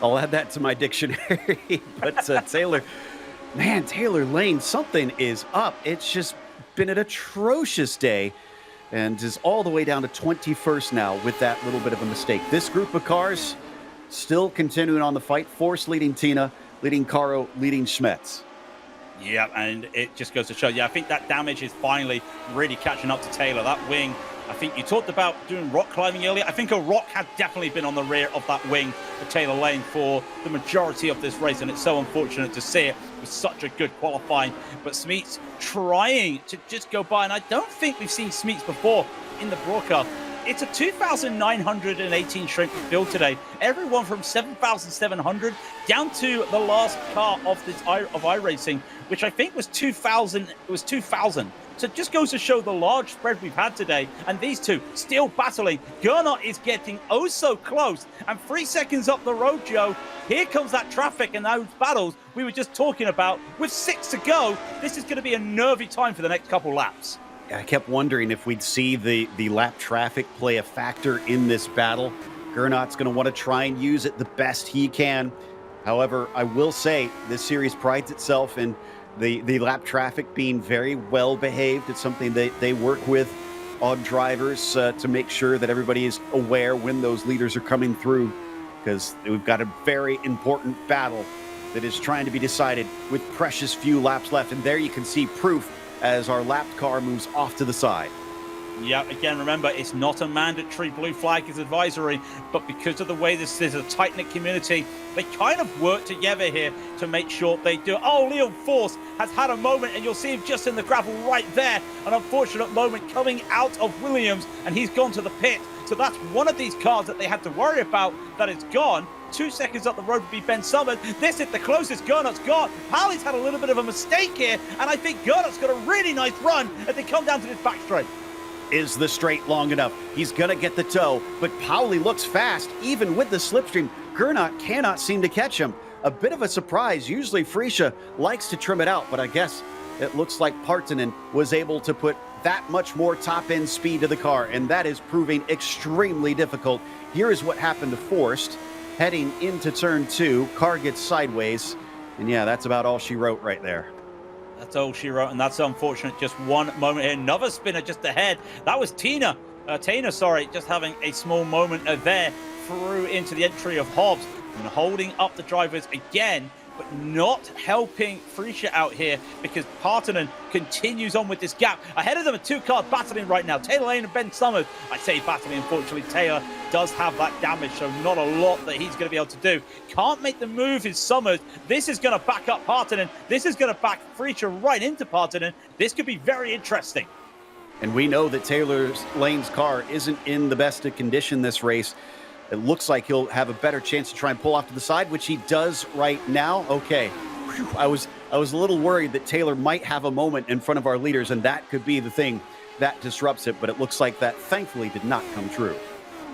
I'll add that to my dictionary. But Taylor Lane, something is up. It's just been an atrocious day and is all the way down to 21st now with that little bit of a mistake. This group of cars still continuing on the fight. Force leading Tina, leading Caro, leading Schmetz. Yeah, and it just goes to show, I think that damage is finally really catching up to Taylor. That wing, I think you talked about doing rock climbing earlier. I think a rock had definitely been on the rear of that wing for Taylor Lane for the majority of this race, and it's so unfortunate to see it with such a good qualifying. But Smeets trying to just go by, and I don't think we've seen Smeets before in the broadcast. It's a 2,918 strength field today. Everyone from 7,700 down to the last car of iRacing, which I think was 2,000. It was 2,000. So it just goes to show the large spread we've had today. And these two still battling. Gernot is getting oh so close. And 3 seconds up the road, Joe, here comes that traffic and those battles we were just talking about. With 6 to go, this is going to be a nervy time for the next couple laps. I kept wondering if we'd see the lap traffic play a factor in this battle. Gernot's going to want to try and use it the best he can. However, I will say this series prides itself in the lap traffic being very well behaved. It's something they work with on drivers to make sure that everybody is aware when those leaders are coming through, because we've got a very important battle that is trying to be decided with precious few laps left. And there you can see proof as our lapped car moves off to the side. Yeah, again, remember, it's not a mandatory blue flag, it's advisory, but because of the way this is a tight-knit community, they kind of work together here to make sure they do. Oh, Leon Force has had a moment, and you'll see him just in the gravel right there. An unfortunate moment coming out of Williams, and he's gone to the pit. So that's one of these cars that they had to worry about that is gone. 2 seconds up the road would be Ben Summers. This is the closest Gernot's got. Pauli's had a little bit of a mistake here, and I think Gernot's got a really nice run as they come down to this back straight. Is the straight long enough? He's going to get the toe, but Pauli looks fast. Even with the slipstream, Gernot cannot seem to catch him. A bit of a surprise. Usually Frische likes to trim it out, but I guess it looks like Partonen was able to put that much more top-end speed to the car, and that is proving extremely difficult. Here is what happened to Forst. Heading into turn 2, car gets sideways, and yeah, that's about all she wrote right there. That's all she wrote, and that's unfortunate. Just one moment here. Another spinner just ahead. That was Tina, just having a small moment there through into the entry of Hobbs and holding up the drivers again, but not helping Frische out here because Partonen continues on with this gap. Ahead of them are two cars battling right now, Taylor Lane and Ben Summers. I say battling, unfortunately, Taylor does have that damage, so not a lot that he's going to be able to do. Can't make the move in Summers. This is going to back up Partonen. This is going to back Frische right into Partonen. This could be very interesting. And we know that Taylor Lane's car isn't in the best of condition this race. It looks like he'll have a better chance to try and pull off to the side, which he does right now. Okay, whew, I was a little worried that Taylor might have a moment in front of our leaders, and that could be the thing that disrupts it, but it looks like that thankfully did not come true.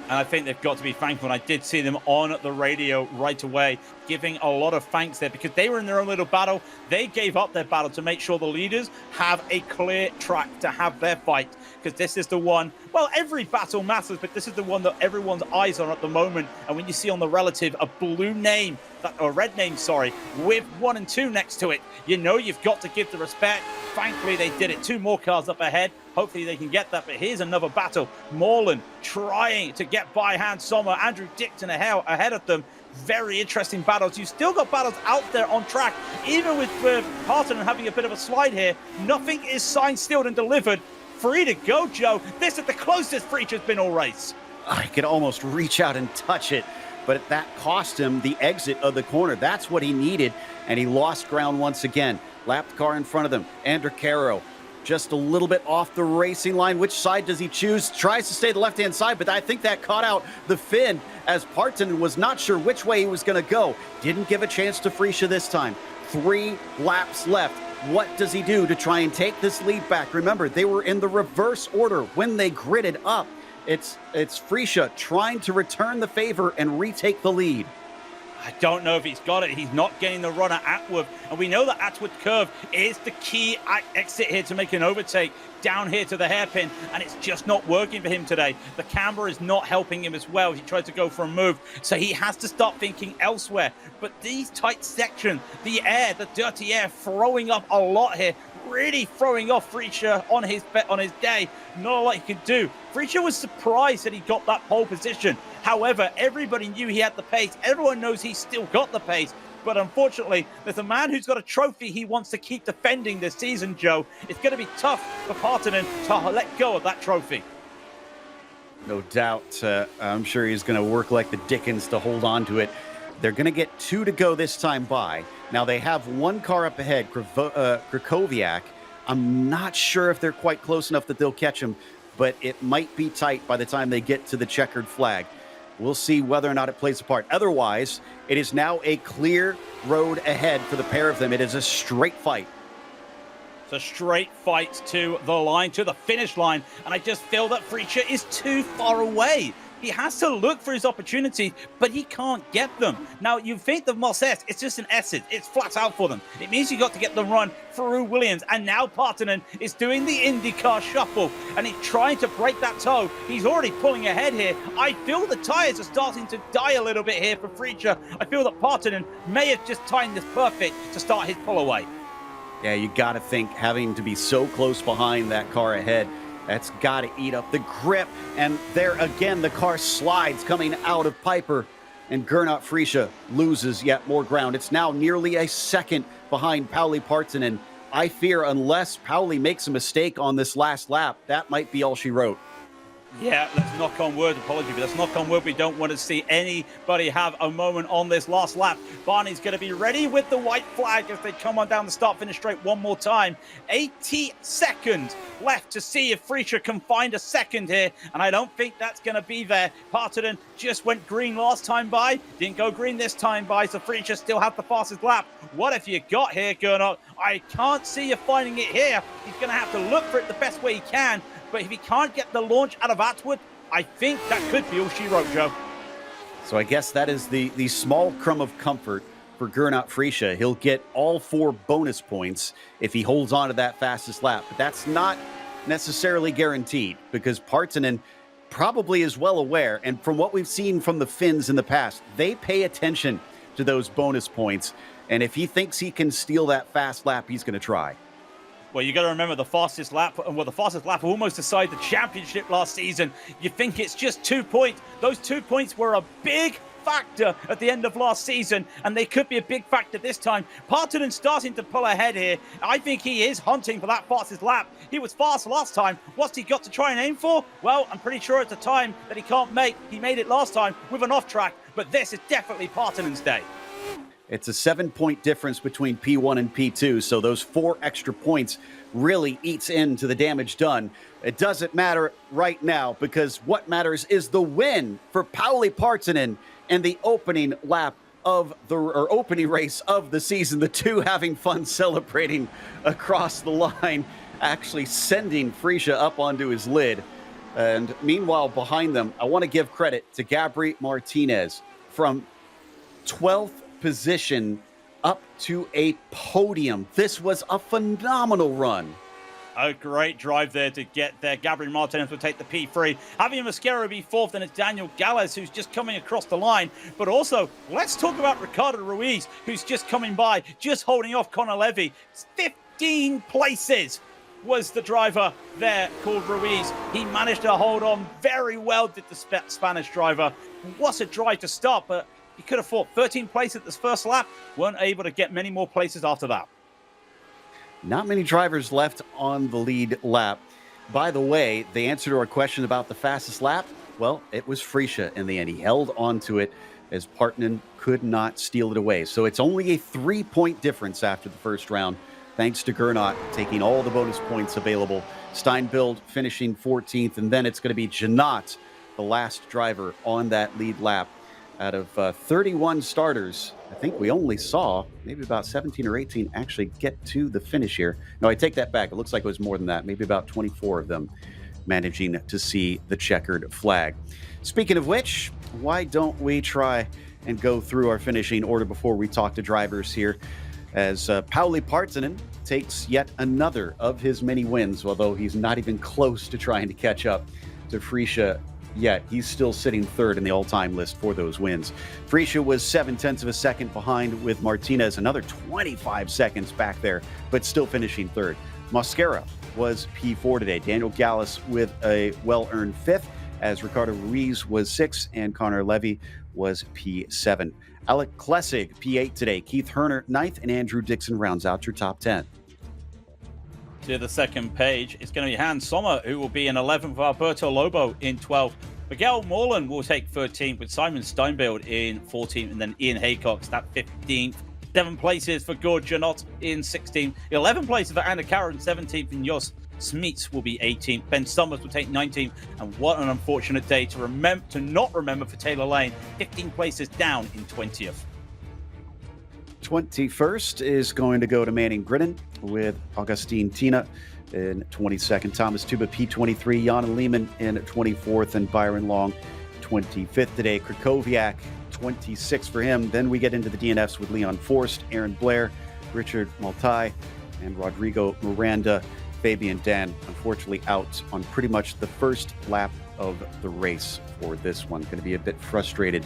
And I think they've got to be thankful. And I did see them on the radio right away, giving a lot of thanks there because they were in their own little battle. They gave up their battle to make sure the leaders have a clear track to have their fight. Because this is the one, well, every battle matters, but this is the one that everyone's eyes on at the moment. And when you see on the relative a blue name, or red name, sorry, with 1 and 2 next to it, you know you've got to give the respect. Thankfully, they did it. 2 more cars up ahead. Hopefully they can get that, but here's another battle. Morland trying to get by Hans Sommer, Andrew Dixon ahead of them. Very interesting battles. You've still got battles out there on track, even with Partonen having a bit of a slide here. Nothing is signed, sealed, and delivered. free to go, Joe. This is the closest Freacher's been all race. I could almost reach out and touch it, but that cost him the exit of the corner. That's what he needed, and he lost ground once again. Lapped car in front of them, Andrew Caro, just a little bit off the racing line. Which side does he choose? Tries to stay the left-hand side, but I think that caught out the Finn as Parton was not sure which way he was going to go. Didn't give a chance to Freesia this time. 3 laps left. What does he do to try and take this lead back? Remember, they were in the reverse order when they gridded up. It's Freesia trying to return the favor and retake the lead. I don't know if he's got it. He's not getting the run at Atwood. And we know that Atwood curve is the key exit here to make an overtake down here to the hairpin. And it's just not working for him today. The camber is not helping him as well. He tried to go for a move. So he has to start thinking elsewhere. But these tight sections, the air, the dirty air, throwing up a lot here. Really throwing off Freacher on his day. Not a lot he could do. Freacher was surprised that he got that pole position. However, everybody knew he had the pace. Everyone knows he's still got the pace. But unfortunately, there's a man who's got a trophy he wants to keep defending this season, Joe. It's going to be tough for Partonen to let go of that trophy. No doubt. I'm sure he's going to work like the Dickens to hold on to it. They're going to get 2 to go this time by. Now, they have 1 car up ahead, Krakowiak. I'm not sure if they're quite close enough that they'll catch him, but it might be tight by the time they get to the checkered flag. We'll see whether or not it plays a part. Otherwise, it is now a clear road ahead for the pair of them. It is a straight fight. It's a straight fight to the line, to the finish line, and I just feel that Freacher is too far away. He has to look for his opportunities, but he can't get them. Now, you think the Moss S, it's just an S. It's flat out for them. It means you got to get the run through Williams, and now Partonen is doing the IndyCar shuffle, and he's trying to break that toe. He's already pulling ahead here. I feel the tires are starting to die a little bit here for Freacher. I feel that Partonen may have just timed this perfect to start his pull away. Yeah, you got to think having to be so close behind that car ahead, that's got to eat up the grip. And there again, the car slides coming out of Piper. And Gernot Freesia loses yet more ground. It's now nearly a second behind Pauli Partonen. I fear unless Pauli makes a mistake on this last lap, that might be all she wrote. Yeah, let's knock on wood. Apology, but let's knock on wood. We don't want to see anybody have a moment on this last lap. Barney's going to be ready with the white flag as they come on down the start-finish straight one more time. 80 seconds left to see if Freacher can find a second here, and I don't think that's going to be there. Partonen just went green last time by, didn't go green this time by, so Freacher still has the fastest lap. What have you got here, Gernot? I can't see you finding it here. He's going to have to look for it the best way he can. But if he can't get the launch out of Atwood, I think that could be all she wrote, Joe. So I guess that is the small crumb of comfort for Gernot Freesia. He'll get all 4 bonus points if he holds on to that fastest lap. But that's not necessarily guaranteed because Partonen probably is well aware. And from what we've seen from the Finns in the past, they pay attention to those bonus points. And if he thinks he can steal that fast lap, he's going to try. Well, you got to remember the fastest lap almost decided the championship last season. You think it's just 2 points. Those 2 points were a big factor at the end of last season, and they could be a big factor this time. Partonen starting to pull ahead here. I think he is hunting for that fastest lap. He was fast last time. What's he got to try and aim for? Well, I'm pretty sure it's a time that he can't make. He made it last time with an off track, but this is definitely Partonen's day. It's a 7-point difference between P1 and P2, so those 4 extra points really eats into the damage done. It doesn't matter right now because what matters is the win for Pauli Partonen and the opening lap of opening race of the season. The two having fun celebrating across the line, actually sending Freesia up onto his lid. And meanwhile, behind them, I want to give credit to Gabri Martinez from 12th position up to a podium. This was a phenomenal run. A great drive there to get there. Gabriel Martinez will take the P3. Javier Mosquera be 4th, and it's Daniel Galez who's just coming across the line. But also, let's talk about Ricardo Ruiz, who's just coming by, just holding off Connor Levy. 15 places was the driver there called Ruiz. He managed to hold on very well, did the Spanish driver. What a drive to start, but he could have fought 13 places at this first lap. Weren't able to get many more places after that. Not many drivers left on the lead lap. By the way, the answer to our question about the fastest lap, well, it was Freesia in the end. He held on to it as Partanen could not steal it away. So it's only a 3-point difference after the first round, thanks to Gernot taking all the bonus points available. Steinbild finishing 14th, and then it's going to be Janot, the last driver on that lead lap. Out of 31 starters, I think we only saw maybe about 17 or 18 actually get to the finish here. No, I take that back. It looks like it was more than that. Maybe about 24 of them managing to see the checkered flag. Speaking of which, why don't we try and go through our finishing order before we talk to drivers here, as Pauli Partanen takes yet another of his many wins, although he's not even close to trying to catch up to Freesia yet. He's still sitting third in the all-time list for those wins. Freesia was 0.7 of a second behind, with Martinez another 25 seconds back there, but still finishing third. Mosquera was P4 today. Daniel Gallus with a well-earned fifth, as Ricardo Ruiz was 6th and Connor Levy was P7. Alec Klessig, P8 today. Keith Herner, 9th, and Andrew Dixon rounds out your top 10. To the second page, it's going to be Hans Sommer, who will be in 11th, Alberto Lobo in 12th. Miguel Morland will take 13th, with Simon Steinbild in 14th, and then Ian Haycox at 15th. 7 places for Gord Janot in 16th. 11 places for Anna Karen, 17th, and Jos Smits will be 18th. Ben Summers will take 19th, and what an unfortunate day to not remember for Taylor Lane. 15 places down in 20th. 21st is going to go to Manning Gridden, with Augustine Tina in 22nd. Thomas Tuba, P23. Jana Lehman in 24th, and Byron Long, 25th today. Krakowiak, 26th for him. Then we get into the DNFs with Leon Forst, Aaron Blair, Richard Maltai, and Rodrigo Miranda. Fabian Dan, unfortunately, out on pretty much the first lap of the race for this one. Going to be a bit frustrated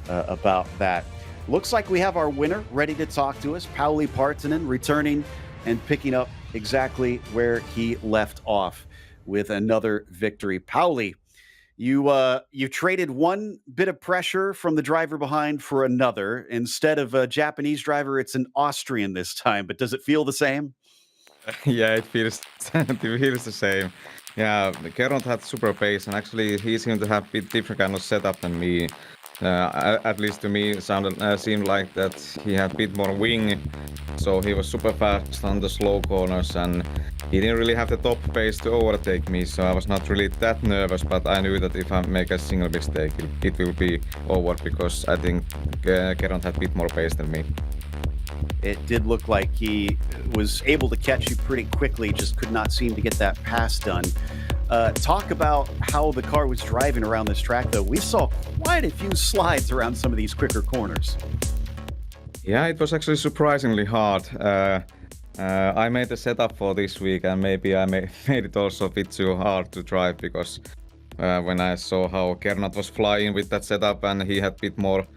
about that. Looks like we have our winner ready to talk to us. Pauli Partanen returning and picking up exactly where he left off with another victory. Pauli, you traded one bit of pressure from the driver behind for another. Instead of a Japanese driver, it's an Austrian this time. But does it feel the same? Yeah, it feels the same. Yeah, Gernot had super pace, and actually he seemed to have a bit different kind of setup than me. At least to me, it seemed like that he had a bit more wing, so he was super fast on the slow corners, and he didn't really have the top pace to overtake me, so I was not really that nervous, but I knew that if I make a single mistake, it will be over, because I think Gernot had a bit more pace than me. It did look like he was able to catch you pretty quickly, just could not seem to get that pass done. Talk about how the car was driving around this track, though. We saw quite a few slides around some of these quicker corners. Yeah, it was actually surprisingly hard. I made the setup for this week, and maybe I made it also a bit too hard to drive, because when I saw how Gernot was flying with that setup and he had a bit more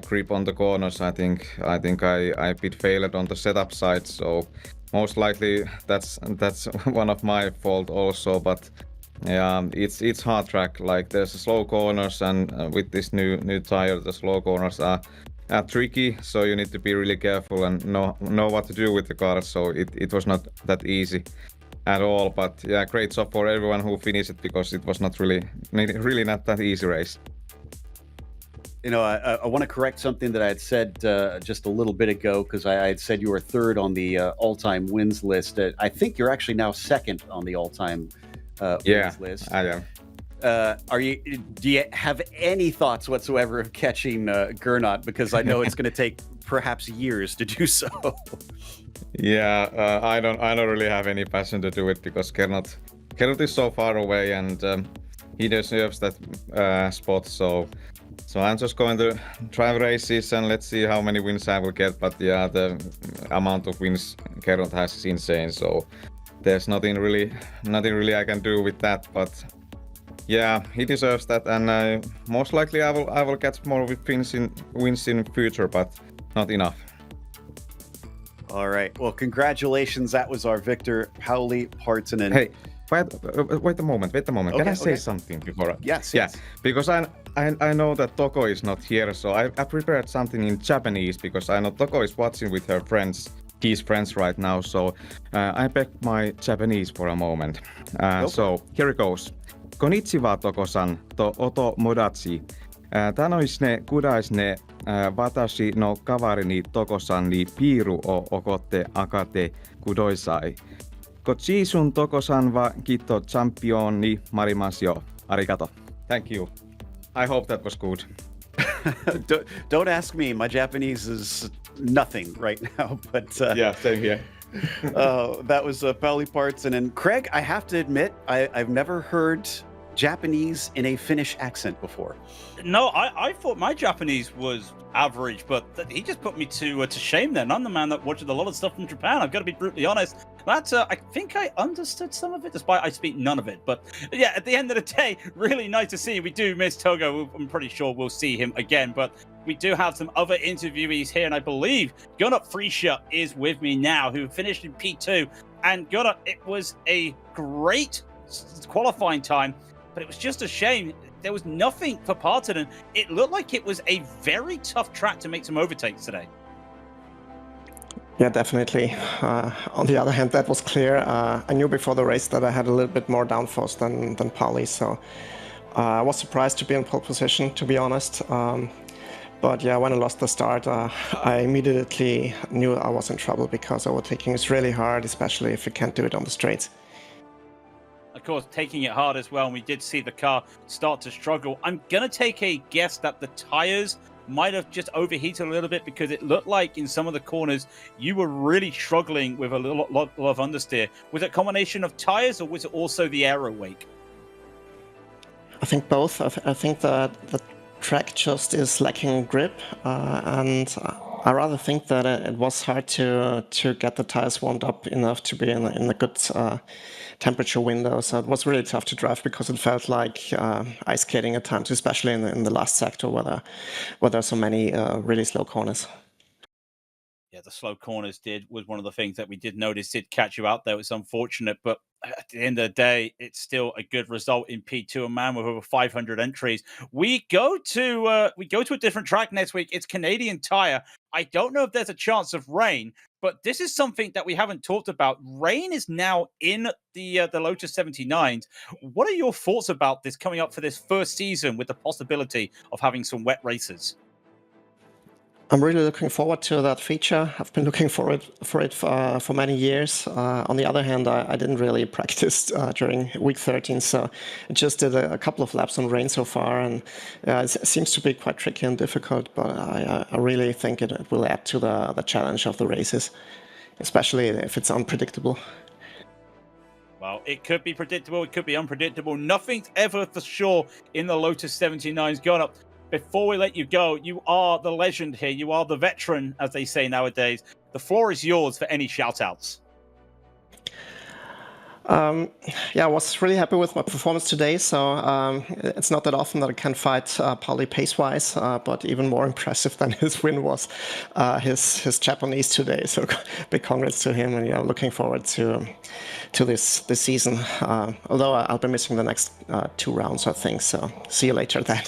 grip on the corners, I think I a bit failed on the setup side, so most likely that's one of my fault also. But yeah, it's hard track. Like, there's slow corners, and with this new tire, the slow corners are tricky, so you need to be really careful and know what to do with the car. So it was not that easy at all. But yeah, great job for everyone who finished it, because it was not really not that easy race. You know, I want to correct something that I had said just a little bit ago, because I had said you were third on the all-time wins list. I think you're actually now second on the all-time wins list. I am. Do you have any thoughts whatsoever of catching Gernot? Because I know it's going to take perhaps years to do so. Yeah, I don't really have any passion to do it, because Gernot is so far away, and he deserves that spot. So I'm just going to drive races, and let's see how many wins I will get. But yeah, the amount of wins Gernot has is insane. So there's nothing really I can do with that. But yeah, he deserves that, and most likely I will get more wins in future, but not enough. All right. Well, congratulations. That was our victor, Pauli Partanen. Hey, wait a moment. Okay, Can I say something before? Yes. Yeah, because I know that Toko is not here, so I prepared something in Japanese, because I know Toko is watching with her friends. his friends right now, so I beg my Japanese for a moment. So here it goes. Konnichiwa tokosan to oto modachi. Tanois ne kudais ne watashi no kavari ni tokosan ni piiru o okotte akate kudoisai. Kochisun tokosan wa kitto champion ni marimasyo. Arigato. Thank you. I hope that was good. Don't ask me. My Japanese is nothing right now, but yeah, same here. That was Pauli Parts, and then Craig. I have to admit, I've never heard Japanese in a Finnish accent before. No, I thought my Japanese was average, but he just put me to shame. Then I'm the man that watches a lot of stuff from Japan. I've got to be brutally honest. That's I think I understood some of it, despite I speak none of it. But yeah, at the end of the day, really nice to see. We do miss Togo. I'm pretty sure we'll see him again, but we do have some other interviewees here, and I believe Gunnar Friescher is with me now, who finished in P2. And Gunnar, it was a great qualifying time, but it was just a shame. There was nothing for Partanen. It looked like it was a very tough track to make some overtakes today. Yeah, definitely. On the other hand, that was clear. I knew before the race that I had a little bit more downforce than Pauli, so I was surprised to be in pole position, to be honest. But yeah, when I lost the start, I immediately knew I was in trouble, because overtaking is really hard, especially if you can't do it on the straights. Of course, taking it hard as well, and we did see the car start to struggle. I'm going to take a guess that the tires might have just overheated a little bit, because it looked like in some of the corners you were really struggling with a lot of understeer. Was it a combination of tires, or was it also the aero wake? I think both. I think that the track just is lacking grip, and I rather think that it was hard to get the tires warmed up enough to be in a good temperature window. So it was really tough to drive, because it felt like ice skating at times, especially in the last sector where there are so many really slow corners. Yeah, the slow corners was one of the things that we did notice did catch you out there. It was unfortunate, but at the end of the day, it's still a good result in P2. A man with over 500 entries. We go to a different track next week. It's Canadian Tire. I don't know if there's a chance of rain, but this is something that we haven't talked about. Rain is now in the Lotus 79s. What are your thoughts about this coming up for this first season with the possibility of having some wet races? I'm really looking forward to that feature. I've been looking for it for many years. On the other hand, I didn't really practice during week 13, so I just did a couple of laps on rain so far, and it seems to be quite tricky and difficult, but I really think it will add to the challenge of the races, especially if it's unpredictable. Well, it could be predictable, it could be unpredictable. Nothing's ever for sure in the Lotus 79s. Going up. Before we let you go, you are the legend here. You are the veteran, as they say nowadays. The floor is yours for any shout-outs. Yeah, I was really happy with my performance today. So it's not that often that I can fight Pauli pace-wise, but even more impressive than his win was his Japanese today. So big congrats to him, and yeah, looking forward to this season. Although I'll be missing the next 2 rounds, I think. So see you later then.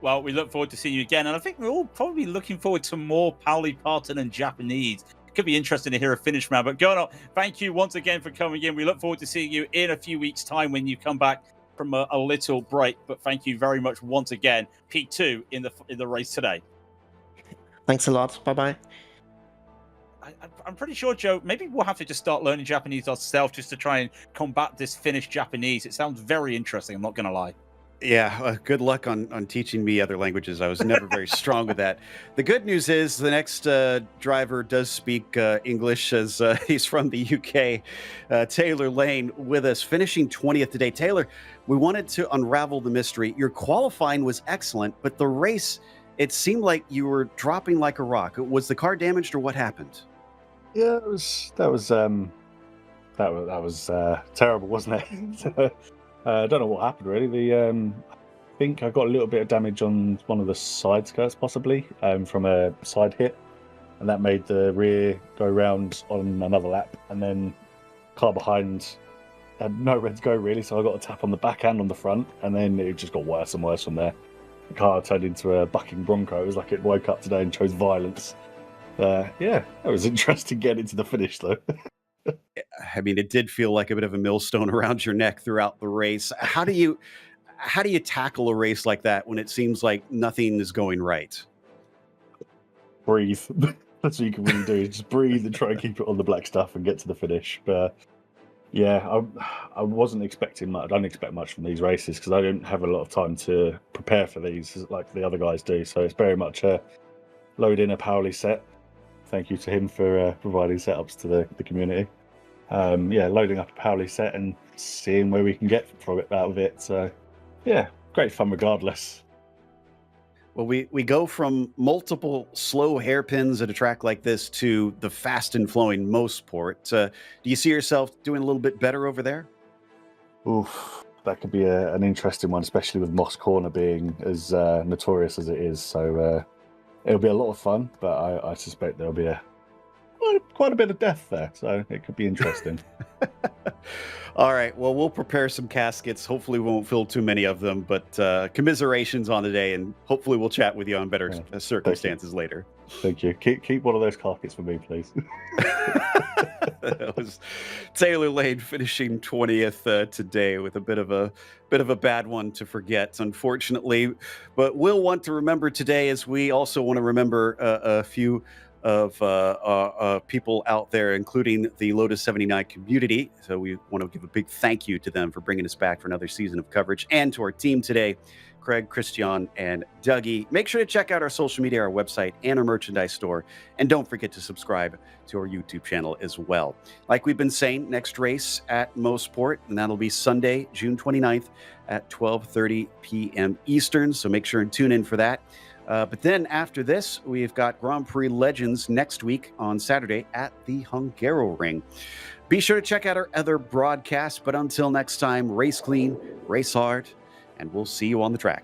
Well, we look forward to seeing you again, and I think we're all probably looking forward to more Pauli Partanen Japanese. It could be interesting to hear a Finnish man, but Gunnar, thank you once again for coming in. We look forward to seeing you in a few weeks' time when you come back from a little break, but thank you very much once again. P2 in the race today. Thanks a lot. Bye-bye. I'm pretty sure, Joe, maybe we'll have to just start learning Japanese ourselves just to try and combat this Finnish Japanese. It sounds very interesting, I'm not going to lie. Yeah, good luck on teaching me other languages. I was never very strong with that. The good news is the next driver does speak English, as he's from the UK. Taylor Lane with us, finishing 20th today. Taylor, we wanted to unravel the mystery. Your qualifying was excellent, but the race, it seemed like you were dropping like a rock. Was the car damaged, or what happened? Yeah, that was terrible, wasn't it? I don't know what happened really. I think I got a little bit of damage on one of the side skirts, possibly from a side hit, and that made the rear go round on another lap. And then car behind had nowhere to go really, so I got a tap on the back and on the front, and then it just got worse and worse from there. The car turned into a bucking bronco. It was like it woke up today and chose violence. Yeah, that was interesting getting to the finish, though. I mean, it did feel like a bit of a millstone around your neck throughout the race. How do you tackle a race like that when it seems like nothing is going right? Breathe. That's what you can really do. Just breathe and try and keep it on the black stuff and get to the finish. But yeah, I wasn't expecting much. I don't expect much from these races because I don't have a lot of time to prepare for these like the other guys do. So it's very much a load in a Powley set. Thank you to him for providing setups to the community. Yeah, loading up a Powley set and seeing where we can get from it out of it. So yeah, great fun regardless. Well, we go from multiple slow hairpins at a track like this to the fast and flowing Mosport. Do you see yourself doing a little bit better over there? Oof, that could be an interesting one, especially with Moss Corner being as notorious as it is. So it'll be a lot of fun, but I suspect there'll be quite a bit of death there. So it could be interesting. All right. Well, we'll prepare some caskets. Hopefully, we won't fill too many of them, but commiserations on the day, and hopefully, we'll chat with you on better circumstances later. Thank you. Keep one of those caskets for me, please. That was Taylor Lane finishing 20th today with a bit of a bad one to forget, unfortunately. But we'll want to remember today, as we also want to remember a few of people out there, including the Lotus 79 community. So we want to give a big thank you to them for bringing us back for another season of coverage, and to our team today, Craig, Christian, and Dougie. Make sure to check out our social media, our website, and our merchandise store. And don't forget to subscribe to our YouTube channel as well. Like we've been saying, next race at Mosport, and that'll be Sunday, June 29th at 12:30 p.m. Eastern. So make sure and tune in for that. But then after this, we've got Grand Prix Legends next week on Saturday at the Hungaroring. Be sure to check out our other broadcasts. But until next time, race clean, race hard, and we'll see you on the track.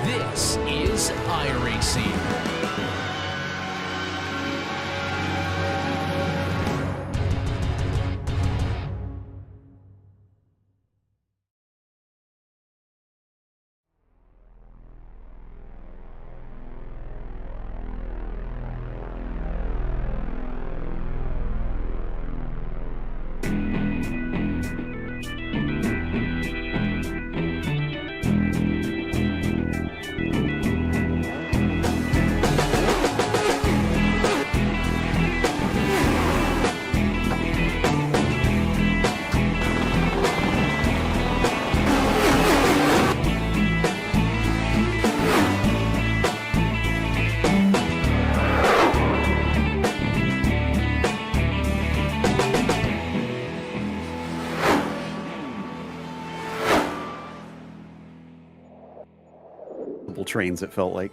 This is iRacing. Trains, it felt like.